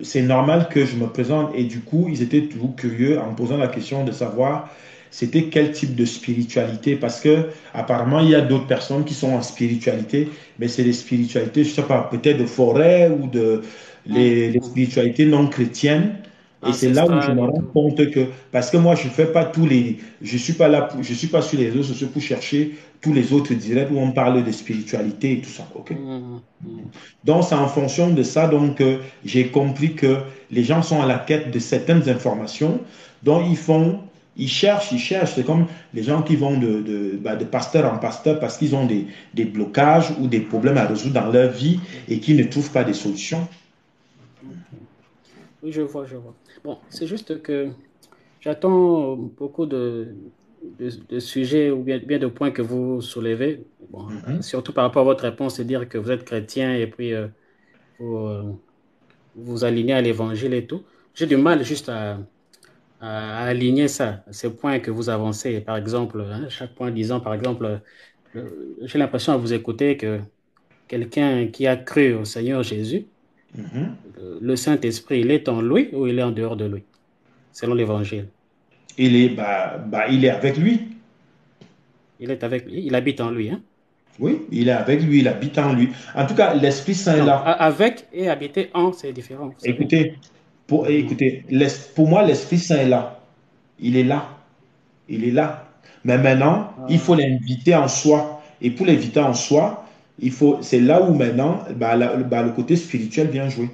c'est normal que je me présente et du coup, ils étaient toujours curieux en me posant la question de savoir c'était quel type de spiritualité parce que apparemment il y a d'autres personnes qui sont en spiritualité, mais c'est des spiritualités, je sais pas, peut-être de forêt ou de les Mhm. spiritualités non chrétiennes. Et c'est là où je me Ancestrale et rends tout. compte que, parce que moi, je fais pas tous les, je suis pas là, je suis pas sur les réseaux sociaux pour chercher tous les autres directs où on parle de spiritualité et tout ça, ok? Mhm. Mhm. Donc, c'est en fonction de ça donc j'ai compris que les gens sont à la quête de certaines informations. Donc, ils cherchent. C'est comme les gens qui vont de pasteur en pasteur parce qu'ils ont des blocages ou des problèmes à résoudre dans leur vie et qui ne trouvent pas de solutions. Ok. Oui, je vois, je vois. Bon, c'est juste que j'attends beaucoup de sujets ou bien de points que vous soulevez. Bon, Mhm. surtout par rapport à votre réponse, c'est dire que vous êtes chrétien et puis vous vous alignez à l'évangile et tout. J'ai du mal juste à aligner ça, ces points que vous avancez. Par exemple, hein, chaque point disant, par exemple, j'ai l'impression à vous écouter que quelqu'un qui a cru au Seigneur Jésus, Mhm. le Saint-Esprit, il est en lui ou il est en dehors de lui, selon l'évangile. Il est avec lui. Il est avec lui, il habite en lui, hein? Oui, il est avec lui, il habite en lui. En tout cas, l'Esprit Saint est Non, là. avec et habiter en, c'est différent, vous savez. Écoutez, Mhm. pour moi, l'Esprit Saint est là. Il est là. Il est là. Mais maintenant, il faut Ah, l'inviter en soi. Et pour l'inviter en soi, c'est là où maintenant, le côté spirituel vient jouer.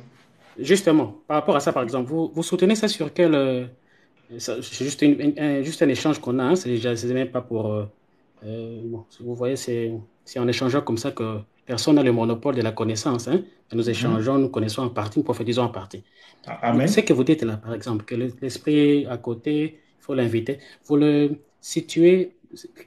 Justement, par rapport à ça, par exemple, vous soutenez ça sur quel... c'est juste, juste un échange qu'on a, hein, c'est même pas pour... bon, vous voyez, c'est en échangeant comme ça que personne n'a le monopole de la connaissance. Hein. Nous Mhm. échangeons, nous connaissons en partie, nous prophétisons en partie. Donc, ce Amen. que vous dites là, par exemple, que l'esprit à côté, il faut l'inviter, il faut le situer.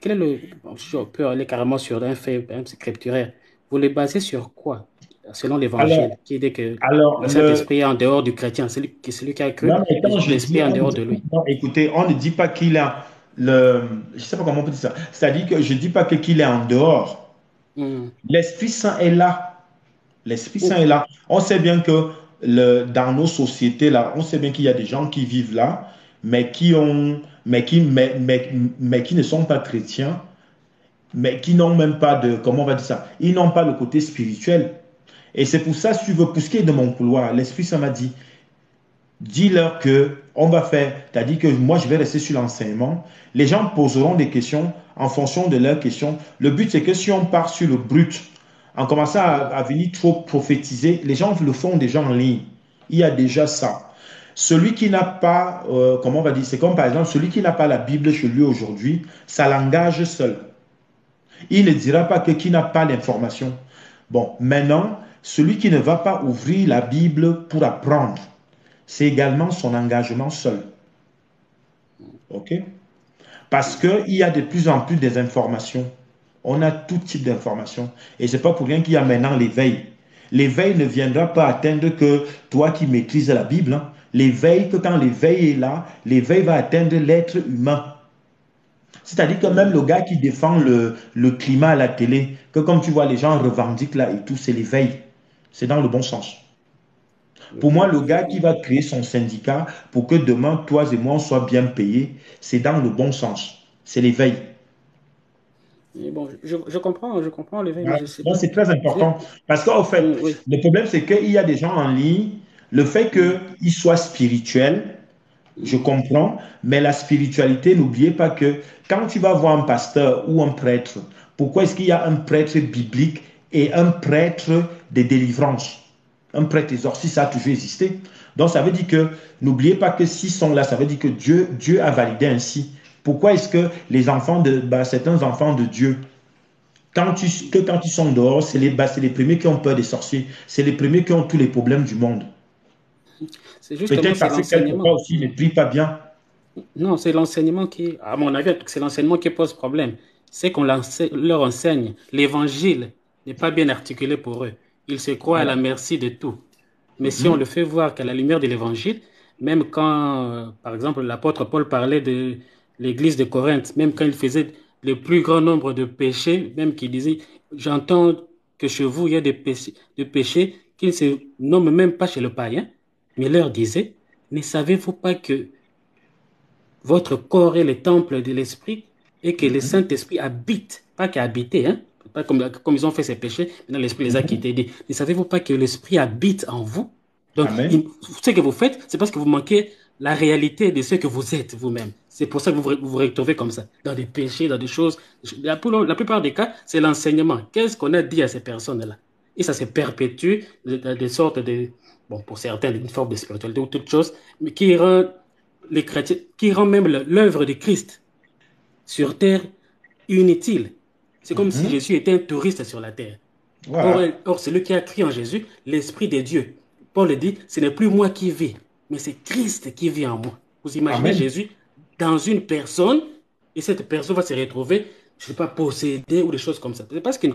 Quel est le. Bon, je peux aller carrément sur un fait un scripturaire. Vous le basez sur quoi, selon l'évangile, Alors, qui dit que alors le le, Saint-Esprit est en dehors du chrétien, celui qui a cru, non, mais quand je l'esprit dis, est en dehors de lui. non, écoutez, on ne dit pas qu'il a je sais pas comment on peut dire ça. C'est-à-dire que je dis pas qu'il est en dehors. Hmm. L'Esprit Saint est là. L'Esprit Saint Ou- est là. On sait bien que dans nos sociétés, là, on sait bien qu'il y a des gens qui vivent là, mais qui ne sont pas chrétiens, mais qui n'ont même pas de, comment on va dire ça, ils n'ont pas le côté spirituel. Et c'est pour ça, si tu veux, pour ce qui est de mon couloir, l'Esprit Saint m'a dit, dis-leur que on va faire, c'est-à-dire que moi, je vais rester sur l'enseignement. Les gens poseront des questions en fonction de leurs questions. Le but, c'est que si on part sur le brut, en commençant à venir trop prophétiser, les gens le font déjà en ligne. Il y a déjà ça. Celui qui n'a pas, comment on va dire, c'est comme par exemple, celui qui n'a pas la Bible chez lui aujourd'hui, ça l'engage seul. Il ne dira pas que qui n'a pas l'information. Bon, maintenant, celui qui ne va pas ouvrir la Bible pour apprendre, c'est également son engagement seul. OK? Parce qu'il y a de plus en plus des informations. On a tout type d'informations. Et ce n'est pas pour rien qu'il y a maintenant l'éveil. L'éveil ne viendra pas atteindre que toi qui maîtrises la Bible. Hein. L'éveil, que quand l'éveil est là, l'éveil va atteindre l'être humain. C'est-à-dire que même le gars qui défend le climat à la télé, que comme tu vois, les gens revendiquent là et tout, c'est l'éveil. C'est dans le bon sens. Pour moi, le gars qui va créer son syndicat pour que demain, toi et moi, on soit bien payés, c'est dans le bon sens. C'est l'éveil. Mais bon, je comprends le mais Ouais. je ne sais Donc, pas. c'est très important. Parce qu'en fait, Oui. le problème, c'est qu'il y a des gens en ligne, le fait Hmm. qu'ils soient spirituels, je Hmm. comprends, mais la spiritualité, n'oubliez pas que quand tu vas voir un pasteur ou un prêtre, pourquoi est-ce qu'il y a un prêtre biblique et un prêtre de délivrance? Un prêtre exorciste, ça a toujours existé. Donc, ça veut dire que, n'oubliez pas que s'ils sont là, ça veut dire que Dieu a validé ainsi. Pourquoi est-ce que les enfants certains enfants de Dieu, quand ils sont dehors, c'est les premiers qui ont peur des sorciers, c'est les premiers qui ont tous les problèmes du monde. C'est justement, Peut-être c'est parce que quelquefois l'enseignement. aussi, ils ne prient pas bien. Non, c'est l'enseignement qui, à mon avis, c'est l'enseignement qui pose problème. C'est qu'on leur enseigne. L'évangile n'est pas bien articulé pour eux. Ils se croient à la Voilà. merci de tout. Mais si on le Mhm. fait voir qu'à la lumière de l'évangile, même quand, par exemple, l'apôtre Paul parlait de l'église de Corinthe, même quand il faisait le plus grand nombre de péchés, même qu'il disait, j'entends que chez vous, il y a des péchés qui ne se nomment même pas chez le païen, mais il leur disait, ne savez-vous pas que votre corps est le temple de l'Esprit et que le Mhm. Saint-Esprit habite, pas qu'habiter, hein, pas comme ils ont fait ces péchés, maintenant l'Esprit les a Mhm. quittés. Dit, ne savez-vous pas que l'Esprit habite en vous? Donc, Amen. ce que vous faites, c'est parce que vous manquez la réalité de ce que vous êtes vous-même. C'est pour ça que vous retrouvez comme ça, dans des péchés, dans des choses. La plupart des cas, c'est l'enseignement. Qu'est-ce qu'on a dit à ces personnes-là? Et ça se perpétue de sortes de, bon, pour certains, une forme de spiritualité ou toute chose, mais qui rend les chrétiens, qui rend même l'œuvre de Christ sur terre inutile. C'est comme si Mhm. Jésus était un touriste sur la terre. Voilà. Or celui qui a cru en Jésus, l'Esprit de Dieu. Paul dit, ce n'est plus moi qui vis, mais c'est Christ qui vit en moi. Vous imaginez Amen. Jésus dans une personne, et cette personne va se retrouver, je ne sais pas, possédée ou des choses comme ça. C'est parce que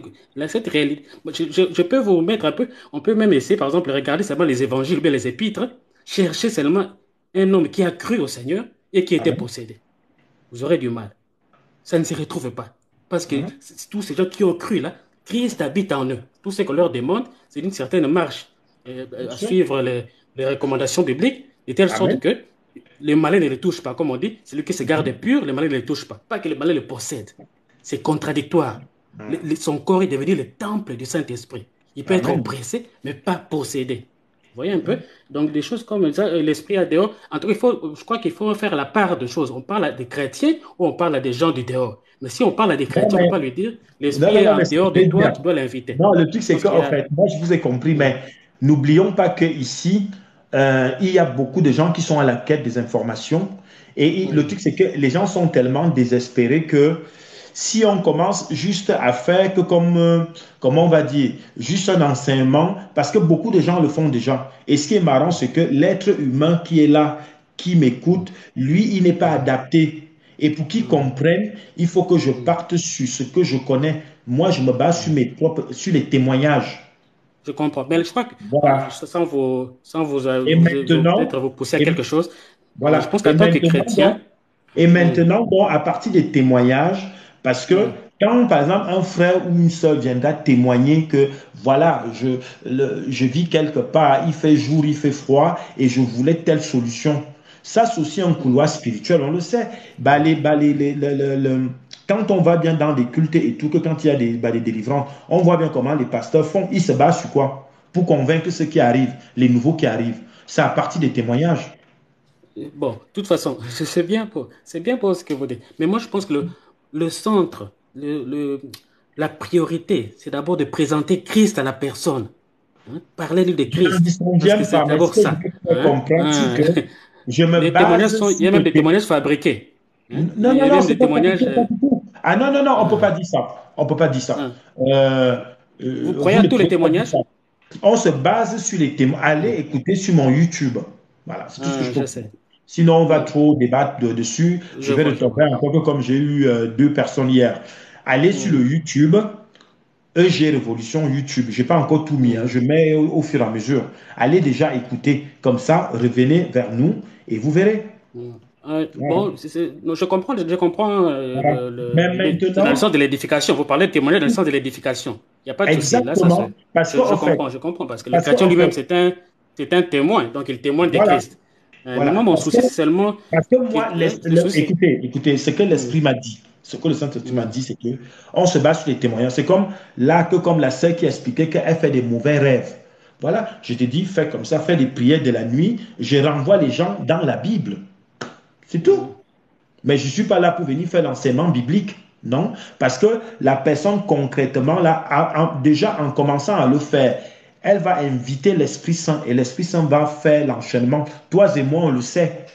cette réalité, je peux vous mettre un peu, on peut même essayer, par exemple, regarder seulement les évangiles, ou bien les épîtres, chercher seulement un homme qui a cru au Seigneur et qui était Amen. possédé. Vous aurez du mal. Ça ne se retrouve pas. Parce que Mhm. tous ces gens qui ont cru là, Christ habite en eux. Tout ce qu'on leur demande, c'est une certaine marche Bien à sûr. suivre les recommandations bibliques, de telle sorte Amen. que le malin ne les touche pas. Comme on dit, celui qui se garde pur, le malin ne les touche pas. Pas que le malin le possède. C'est contradictoire. Mhm. Son corps est devenu le temple du Saint-Esprit. Il peut être Amen. oppressé, mais pas possédé. Vous voyez un peu? Donc, des choses comme ça, l'esprit à dehors. En tout cas, je crois qu'il faut faire la part de choses. On parle à des chrétiens ou on parle à des gens du dehors. Mais si on parle à des Non, chrétiens, on ne mais, peut pas lui dire, non, l'esprit non, est non, en mais ce que dehors je de veux toi, dire. tu dois l'inviter. Non, le truc, Je c'est pense qu'il y qu'en a. fait, moi, je vous ai compris, mais N'oublions pas qu'ici, il y a beaucoup de gens qui sont à la quête des informations. Et le Oui, truc, c'est que les gens sont tellement désespérés que si on commence juste à faire que comme, comment on va dire, juste un enseignement, parce que beaucoup de gens le font déjà. Et ce qui est marrant, c'est que l'être humain qui est là, qui m'écoute, lui, il n'est pas mhm, adapté. Et pour qu'il mhm, comprenne, il faut que je mhm, parte sur ce que je connais. Moi, je me base sur mhm. mes propres, sur les témoignages. Je comprends. Mais je crois que, Voilà. Et peut-être maintenant, vous pousser à et, quelque chose, je voilà. pense qu'en tant que chrétien, Et oui, maintenant, donc, à partir des témoignages, parce que mhm, quand, par exemple, un frère ou une sœur viendra témoigner que, voilà, je vis quelque part, il fait jour, il fait froid, et je voulais telle solution. Ça, c'est aussi un mhm, couloir spirituel, on le sait. Bah, mhm. quand on va bien dans les cultes et tout, que quand il y a des délivrances, on voit bien comment les pasteurs font. Ils se basent sur quoi? Pour convaincre ceux qui arrivent, les nouveaux qui arrivent. C'est à partir des témoignages. Bon, de toute façon, c'est bien pour ce que vous dites. Mais moi, je pense que le centre, la priorité, c'est d'abord de présenter Christ à la personne. Hein. Parler-lui de Je n'en Christ. Parce que disconviens c'est pas, mais ce d'abord que je ça. veux faire Hein. comprendre, c'est Hein. que je me Les témoignages base sont, il y sur a même le des témoignage. témoignages fabriqués. Hein. Non, Il y non, a non, même c'est des pas fabriqué, témoignages. pas du tout. Ah non, non, non, on ne peut pas Hein. dire ça. On ne peut pas dire ça. Hein. Euh, Vous croyez vous à ne tous les pouvez pas dire témoignages? ça. On se base sur les témoins. Allez Hein. écouter sur mon YouTube. Voilà, c'est tout ce que je Hein, peux je vous dire. sais. Sinon, on va Hein. trop débattre dessus. Je vais Je vois. retomber encore que comme j'ai eu deux personnes hier. Allez sur le Hein. YouTube. EG Révolution YouTube. Je n'ai pas encore tout mis, hein. Hein. Je mets au fur et à mesure. Allez déjà écouter. Comme ça, revenez vers nous et vous verrez. Mm. Voilà. Bon, non, je comprends Voilà. Mais c'est dans le sens maintenant, de l'édification. Vous parlez de témoigner dans le sens de l'édification. Il n'y a pas de souci. Là, exactement, parce qu'en fait, je comprends, parce que le parce chrétien qu'en lui-même, fait, c'est un témoin, donc il témoigne de voilà, Christ. Maintenant, voilà. mon souci, c'est seulement Parce que moi, hein, le souci. écoutez, écoutez, ce que Mm, l'Esprit m'a dit, ce que le Saint-Esprit m'a mm, dit, c'est que on se base sur les témoignages. C'est comme là que comme la sœur qui expliquait qu'elle fait des mauvais rêves. Voilà, je te dis, fais comme ça, fais des prières de la nuit. Je renvoie les gens dans la Bible. C'est tout. mm. Mais je ne suis pas là pour venir faire l'enseignement biblique. Non, parce que la personne concrètement, là, déjà en commençant à le faire, elle va inviter l'Esprit Saint et l'Esprit Saint va faire l'enchaînement. Toi et moi, on le sait.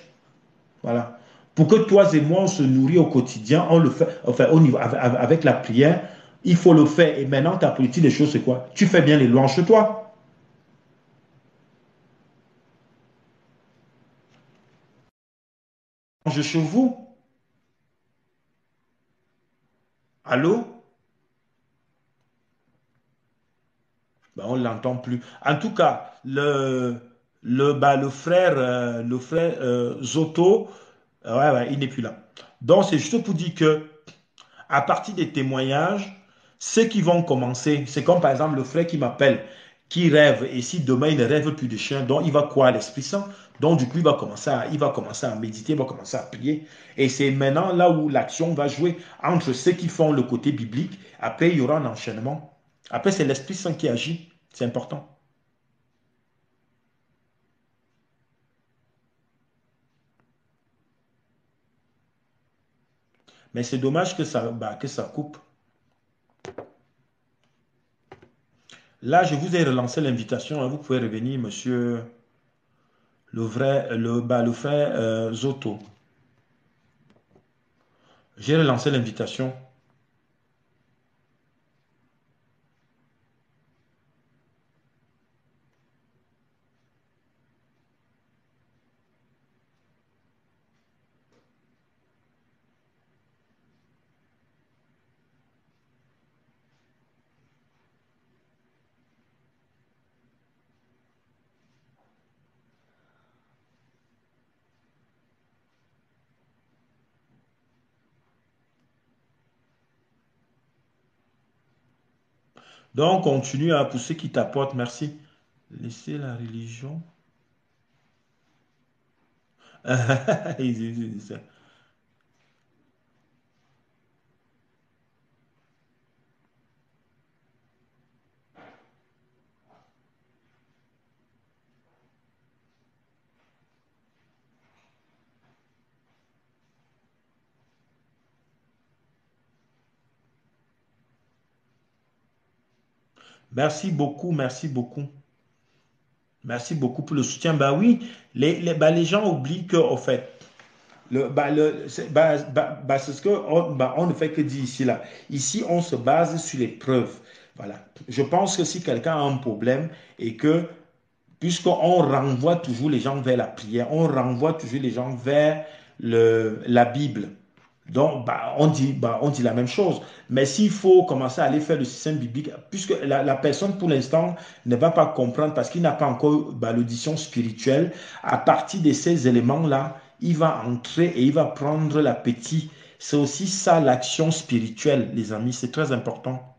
Voilà. Pour que toi et moi, on se nourrit au quotidien, on le fait, enfin, au niveau, avec la prière, il faut le faire. Et maintenant, ta politique des choses, c'est quoi? Tu fais bien les louanges chez toi. Je chez vous. Allô? Ben, on ne l'entend plus. En tout cas, le frère Zoto, ouais, ouais, il n'est plus là. Donc, c'est juste pour dire que à partir des témoignages, ceux qui vont commencer, c'est comme par exemple le frère qui m'appelle, qui rêve, et si demain il ne rêve plus de chien, donc il va croire à l'Esprit Saint. Donc du coup, il va commencer à méditer, il va commencer à prier. Et c'est maintenant là où l'action va jouer entre ceux qui font le côté biblique. Après, il y aura un enchaînement. Après, c'est l'Esprit Saint qui agit. C'est important. Mais c'est dommage que que ça coupe. Là, je vous ai relancé l'invitation, hein. Vous pouvez revenir, monsieur le frère Zoto. J'ai relancé l'invitation. Donc, continue à pousser qui t'apporte. Merci. Laissez la religion. Merci beaucoup, merci beaucoup. Merci beaucoup pour le soutien. Bah oui, les gens oublient que, au fait, c'est ce on ne fait que dire ici, là. Ici, on se base sur les preuves. Voilà. Je pense que si quelqu'un a un problème et que, puisqu'on renvoie toujours les gens vers la prière, on renvoie toujours les gens vers la Bible. Donc, on dit la même chose. Mais s'il faut commencer à aller faire le système biblique, puisque la personne, pour l'instant, ne va pas comprendre parce qu'il n'a pas encore l'audition spirituelle, à partir de ces éléments-là, il va entrer et il va prendre l'appétit. C'est aussi ça, l'action spirituelle, les amis. C'est très important.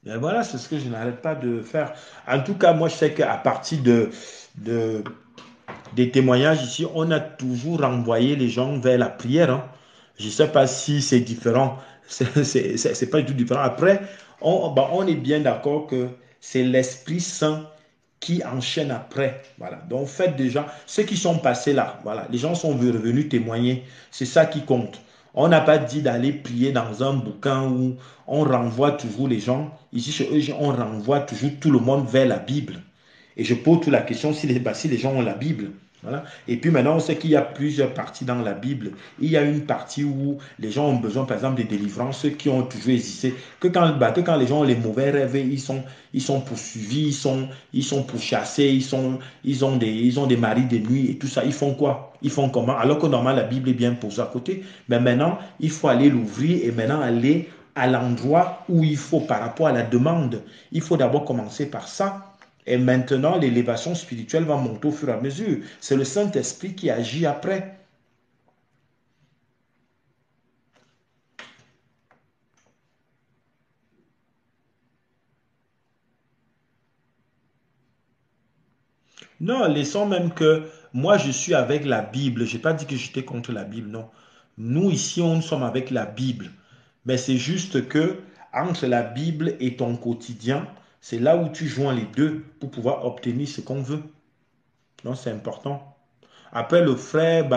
Et voilà, c'est ce que je n'arrête pas de faire. En tout cas, moi, je sais qu'à partir de, des témoignages ici, on a toujours renvoyé les gens vers la prière, hein. Je ne sais pas si c'est différent. C'est pas du tout différent. Après, on est bien d'accord que c'est l'Esprit Saint qui enchaîne après. Voilà. Donc, faites déjà ceux qui sont passés là. Voilà. Les gens sont revenus témoigner. C'est ça qui compte. On n'a pas dit d'aller prier dans un bouquin où on renvoie toujours les gens. Ici, chez eux, on renvoie toujours tout le monde vers la Bible. Et je pose toute la question si les gens ont la Bible. Voilà. Et puis maintenant, on sait qu'il y a plusieurs parties dans la Bible. Il y a une partie où les gens ont besoin, par exemple, de délivrance, ceux qui ont toujours hésité. Que quand les gens ont les mauvais rêves, ils sont poursuivis, ils sont pourchassés, ils ont des maris de nuit et tout ça. Ils font quoi? Ils font comment? Alors que normalement, la Bible est bien posée à côté. Mais maintenant, il faut aller l'ouvrir et maintenant aller à l'endroit où il faut par rapport à la demande. Il faut d'abord commencer par ça. Et maintenant, l'élévation spirituelle va monter au fur et à mesure. C'est le Saint-Esprit qui agit après. Non, laissons même que moi, je suis avec la Bible. Je n'ai pas dit que j'étais contre la Bible, non. Nous, ici, on sommes avec la Bible. Mais c'est juste que entre la Bible et ton quotidien, c'est là où tu joins les deux pour pouvoir obtenir ce qu'on veut. Donc, c'est important. Après, le frère,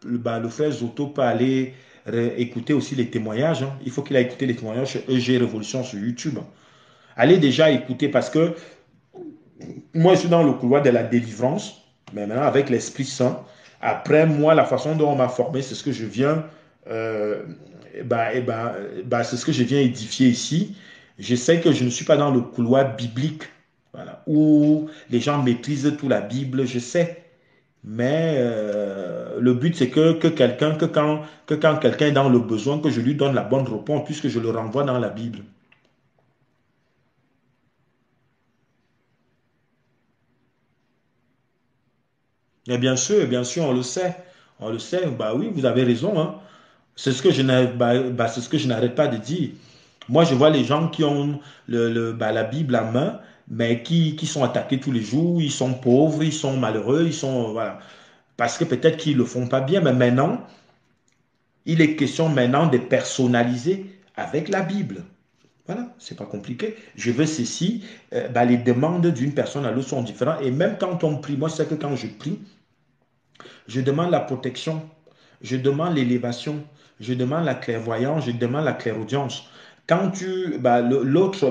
le frère Zoto peut aller écouter aussi les témoignages, hein. Il faut qu'il aille écouter les témoignages sur EG Révolution sur YouTube. Allez déjà écouter parce que moi, je suis dans le couloir de la délivrance, mais maintenant avec l'Esprit Saint. Après, moi, la façon dont on m'a formé, c'est ce que je viens, euh, c'est ce que je viens édifier ici. Je sais que je ne suis pas dans le couloir biblique, voilà, où les gens maîtrisent toute la Bible, je sais. Mais le but, c'est que quand quelqu'un est dans le besoin, que je lui donne la bonne réponse, puisque je le renvoie dans la Bible. Et bien sûr, on le sait. On le sait. Bah oui, vous avez raison, hein. C'est ce que c'est ce que je n'arrête pas de dire. Moi, je vois les gens qui ont la Bible à main, mais qui sont attaqués tous les jours. Ils sont pauvres, ils sont malheureux, ils sont, voilà. Parce que peut-être qu'ils ne le font pas bien, mais maintenant, il est question maintenant de personnaliser avec la Bible. Voilà, c'est pas compliqué. Je veux ceci. Les demandes d'une personne à l'autre sont différentes. Et même quand on prie, moi, je sais que quand je prie, je demande la protection, je demande l'élévation, je demande la clairvoyance, je demande la clairaudience. Quand l'autre,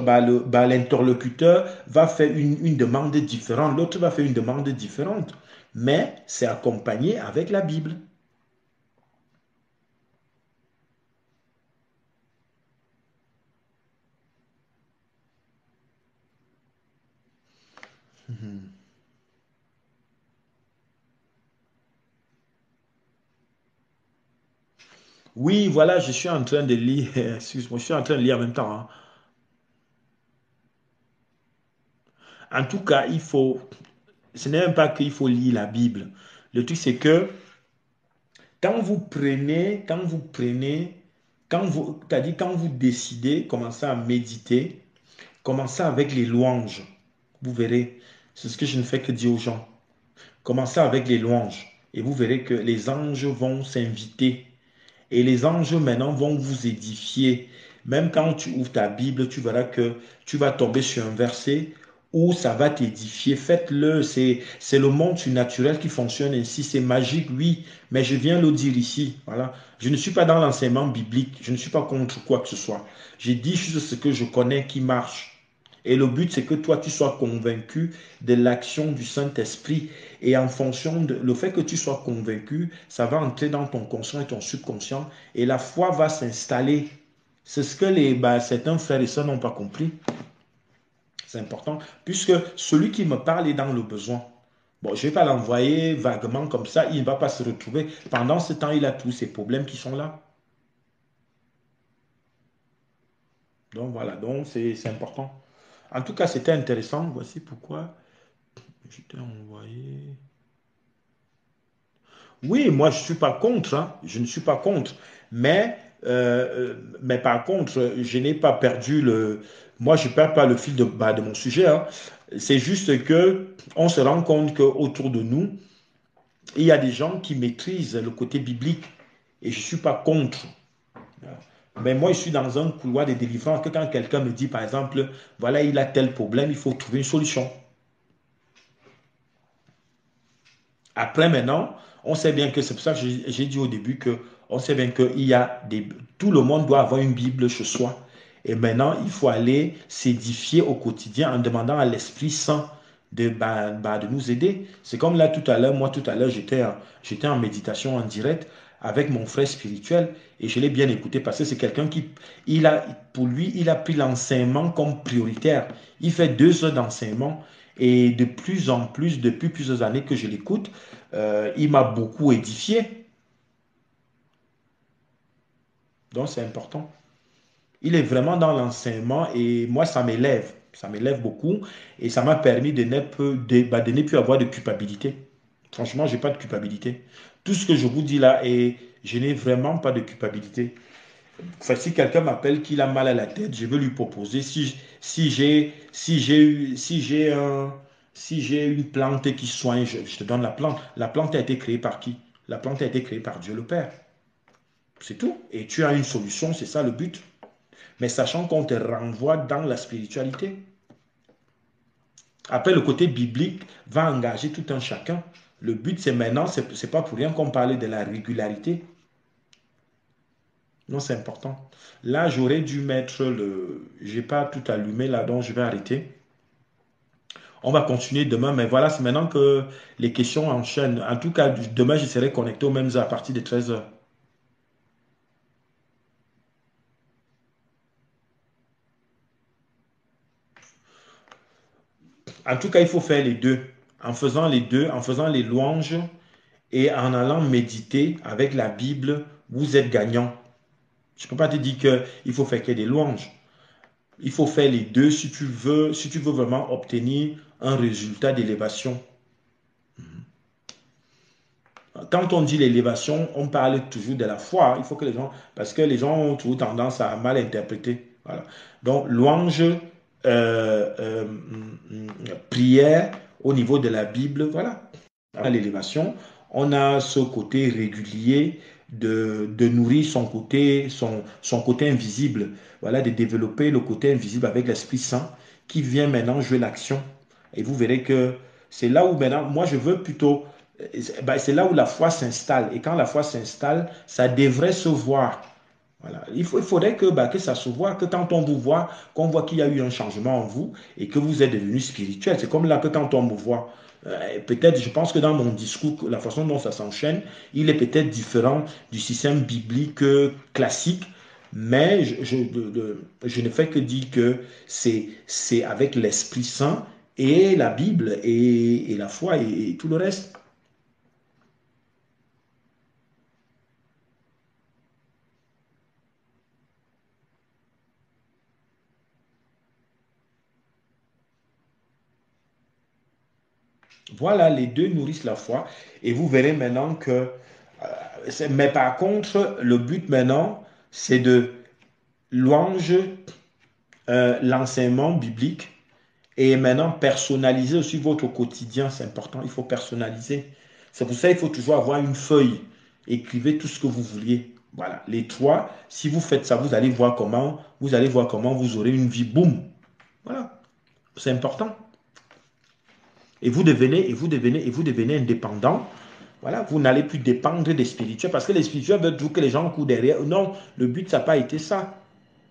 l'interlocuteur va faire une demande différente, l'autre va faire une demande différente. Mais c'est accompagné avec la Bible. Oui, voilà, je suis en train de lire, excuse-moi, je suis en train de lire en même temps, hein. En tout cas, ce n'est même pas qu'il faut lire la Bible. Le truc, c'est que quand vous décidez, commencez à méditer, commencez avec les louanges. Vous verrez, c'est ce que je ne fais que dire aux gens. Commencez avec les louanges. Et vous verrez que les anges vont s'inviter. Et les anges maintenant vont vous édifier. Même quand tu ouvres ta Bible, tu verras que tu vas tomber sur un verset où ça va t'édifier. Faites-le. C'est le monde surnaturel qui fonctionne ainsi. C'est magique, oui. Mais je viens le dire ici. Voilà. Je ne suis pas dans l'enseignement biblique. Je ne suis pas contre quoi que ce soit. J'ai dit juste ce que je connais qui marche. Et le but, c'est que toi, tu sois convaincu de l'action du Saint-Esprit. Et en fonction de le fait que tu sois convaincu, ça va entrer dans ton conscient et ton subconscient. Et la foi va s'installer. C'est ce que certains frères et sœurs n'ont pas compris. C'est important. Puisque celui qui me parle est dans le besoin. Bon, je ne vais pas l'envoyer vaguement comme ça. Il ne va pas se retrouver. Pendant ce temps, il a tous ces problèmes qui sont là. Donc voilà, donc c'est important. En tout cas, c'était intéressant. Voici pourquoi je t'ai envoyé. Oui, moi, je ne suis pas contre. Hein. Je ne suis pas contre. Mais par contre, je n'ai pas perdu le. Moi, je ne perds pas le fil de mon sujet. Hein. C'est juste que on se rend compte qu'autour de nous, il y a des gens qui maîtrisent le côté biblique. Et je ne suis pas contre. Mais moi, je suis dans un couloir de délivrance que quand quelqu'un me dit, par exemple, voilà, il a tel problème, il faut trouver une solution. Après, maintenant, on sait bien que c'est pour ça que j'ai dit au début que on sait bien que tout le monde doit avoir une Bible chez soi. Et maintenant, il faut aller s'édifier au quotidien en demandant à l'Esprit Saint de nous aider. C'est comme là tout à l'heure, moi tout à l'heure, j'étais en méditation en direct avec mon frère spirituel et je l'ai bien écouté parce que c'est quelqu'un pour lui, il a pris l'enseignement comme prioritaire. Il fait 2 heures d'enseignement et de plus en plus, depuis plusieurs années que je l'écoute, il m'a beaucoup édifié. Donc c'est important. Il est vraiment dans l'enseignement et moi, ça m'élève. Ça m'élève beaucoup et ça m'a permis de ne plus avoir de culpabilité. Franchement, je n'ai pas de culpabilité. Tout ce que je vous dis là, et je n'ai vraiment pas de culpabilité. Enfin, si quelqu'un m'appelle qu'il a mal à la tête, je veux lui proposer. Si j'ai une plante qui soigne, je te donne la plante. La plante a été créée par qui? La plante a été créée par Dieu le Père. C'est tout. Et tu as une solution, c'est ça le but. Mais sachant qu'on te renvoie dans la spiritualité. Après, le côté biblique va engager tout un chacun. Le but, c'est maintenant, c'est pas pour rien qu'on parlait de la régularité. Non, c'est important. Là, j'aurais dû mettre le. J'ai pas tout allumé là, donc je vais arrêter. On va continuer demain, mais voilà, c'est maintenant que les questions enchaînent. En tout cas, demain, je serai connecté aux mêmes heures à partir de 13 h. En tout cas, il faut faire les deux. En faisant les deux, en faisant les louanges et en allant méditer avec la Bible, vous êtes gagnant. Je ne peux pas te dire qu'il faut faire que des louanges. Il faut faire les deux si tu veux vraiment obtenir un résultat d'élévation. Quand on dit l'élévation, on parle toujours de la foi. Il faut que les gens, parce que les gens ont toujours tendance à mal interpréter. Voilà. Donc, louange, prière au niveau de la Bible, voilà. À l'élévation, on a ce côté régulier de nourrir son côté invisible. Voilà, de développer le côté invisible avec l'Esprit Saint qui vient maintenant jouer l'action. Et vous verrez que c'est là où maintenant, moi je veux plutôt c'est là où la foi s'installe. Et quand la foi s'installe, ça devrait se voir. Voilà. Il faudrait que ça se voit, que quand on vous voit, qu'on voit qu'il y a eu un changement en vous et que vous êtes devenu spirituel. C'est comme là que quand on me voit, peut-être, je pense que dans mon discours, la façon dont ça s'enchaîne, il est peut-être différent du système biblique classique, mais je ne fais que dire que c'est avec l'Esprit Saint et la Bible et la foi et tout le reste. Voilà, les deux nourrissent la foi. Et vous verrez maintenant que... mais par contre, le but maintenant, c'est de louange l'enseignement biblique Et maintenant, personnaliser aussi votre quotidien, c'est important. Il faut personnaliser. C'est pour ça qu'il faut toujours avoir une feuille. Écrivez tout ce que vous vouliez. Voilà. Les trois, si vous faites ça, vous allez voir comment vous aurez une vie. Boum. Voilà. C'est important. Et vous devenez indépendant. Voilà, vous n'allez plus dépendre des spirituels parce que les spirituels veulent toujours que les gens courent derrière. Non, le but, ça n'a pas été ça.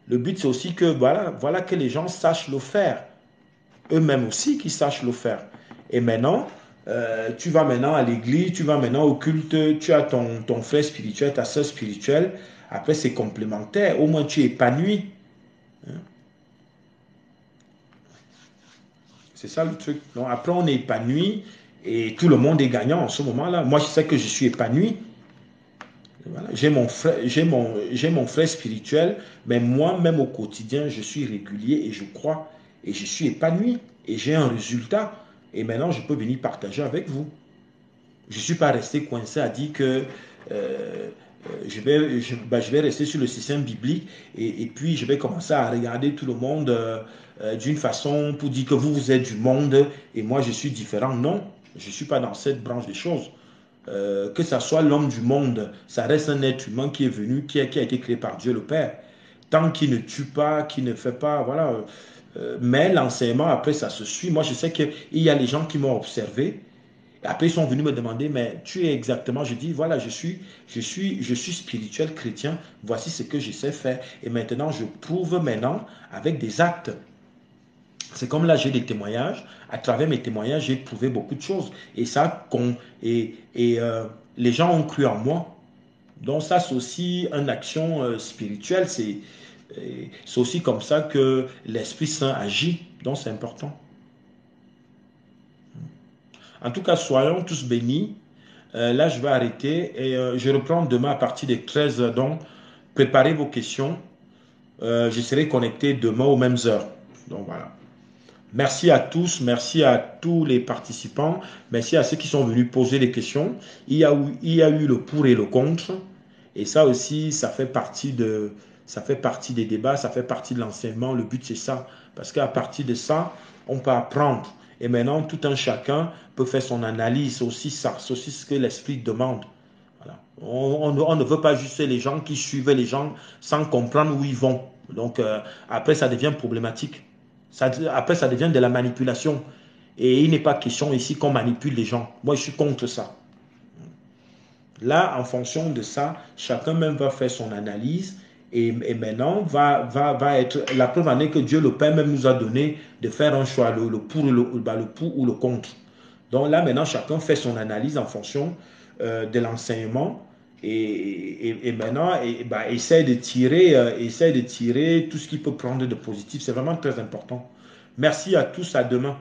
Le but, c'est aussi que, voilà que les gens sachent le faire. Eux-mêmes aussi qui sachent le faire. Et maintenant, tu vas maintenant à l'église, tu vas maintenant au culte, tu as ton frère spirituel, ta soeur spirituelle. Après, c'est complémentaire. Au moins, tu es épanoui. Hein. C'est ça le truc. Donc, après, on est épanoui et tout le monde est gagnant en ce moment-là. Moi, je sais que je suis épanoui. Voilà. J'ai mon frère spirituel, mais moi-même au quotidien, je suis régulier et je crois et je suis épanoui et j'ai un résultat. Et maintenant, je peux venir partager avec vous. Je ne suis pas resté coincé à dire que je vais rester sur le système biblique et puis je vais commencer à regarder tout le monde d'une façon pour dire que vous êtes du monde et moi je suis différent. Non, je ne suis pas dans cette branche des choses. Que ça soit l'homme du monde, ça reste un être humain qui est venu, qui a été créé par Dieu le Père. Tant qu'il ne tue pas, qu'il ne fait pas, voilà. Mais l'enseignement, après, ça se suit. Moi, je sais qu'il y a les gens qui m'ont observé. Après, ils sont venus me demander, mais tu es exactement, je dis, voilà, je suis spirituel chrétien, voici ce que je sais faire. Et maintenant, je prouve maintenant avec des actes. C'est comme là, j'ai des témoignages. À travers mes témoignages, j'ai prouvé beaucoup de choses. Et ça, les gens ont cru en moi. Donc ça, c'est aussi une action spirituelle. C'est aussi comme ça que l'Esprit Saint agit. Donc c'est important. En tout cas, soyons tous bénis. Là, je vais arrêter et je reprends demain à partir des 13 heures. Donc, préparez vos questions. Je serai connecté demain aux mêmes heures. Donc voilà. Merci à tous, merci à tous les participants, merci à ceux qui sont venus poser des questions. Il y a eu le pour et le contre, et ça aussi, ça fait partie des débats, ça fait partie de l'enseignement. Le but, c'est ça, parce qu'à partir de ça, on peut apprendre. Et maintenant, tout un chacun peut faire son analyse, c'est aussi ça, c'est aussi ce que l'esprit demande. Voilà. On ne veut pas juste les gens qui suivent les gens sans comprendre où ils vont. Donc, après, ça devient problématique. Après, ça devient de la manipulation. Et il n'est pas question ici qu'on manipule les gens. Moi, je suis contre ça. Là, en fonction de ça, chacun même va faire son analyse et maintenant va être... La preuve en est que Dieu le Père même nous a donné de faire un choix, le pour, le pour ou le contre. Donc là, maintenant, chacun fait son analyse en fonction de l'enseignement et maintenant, essaie de tirer tout ce qu'il peut prendre de positif. C'est vraiment très important. Merci à tous, à demain.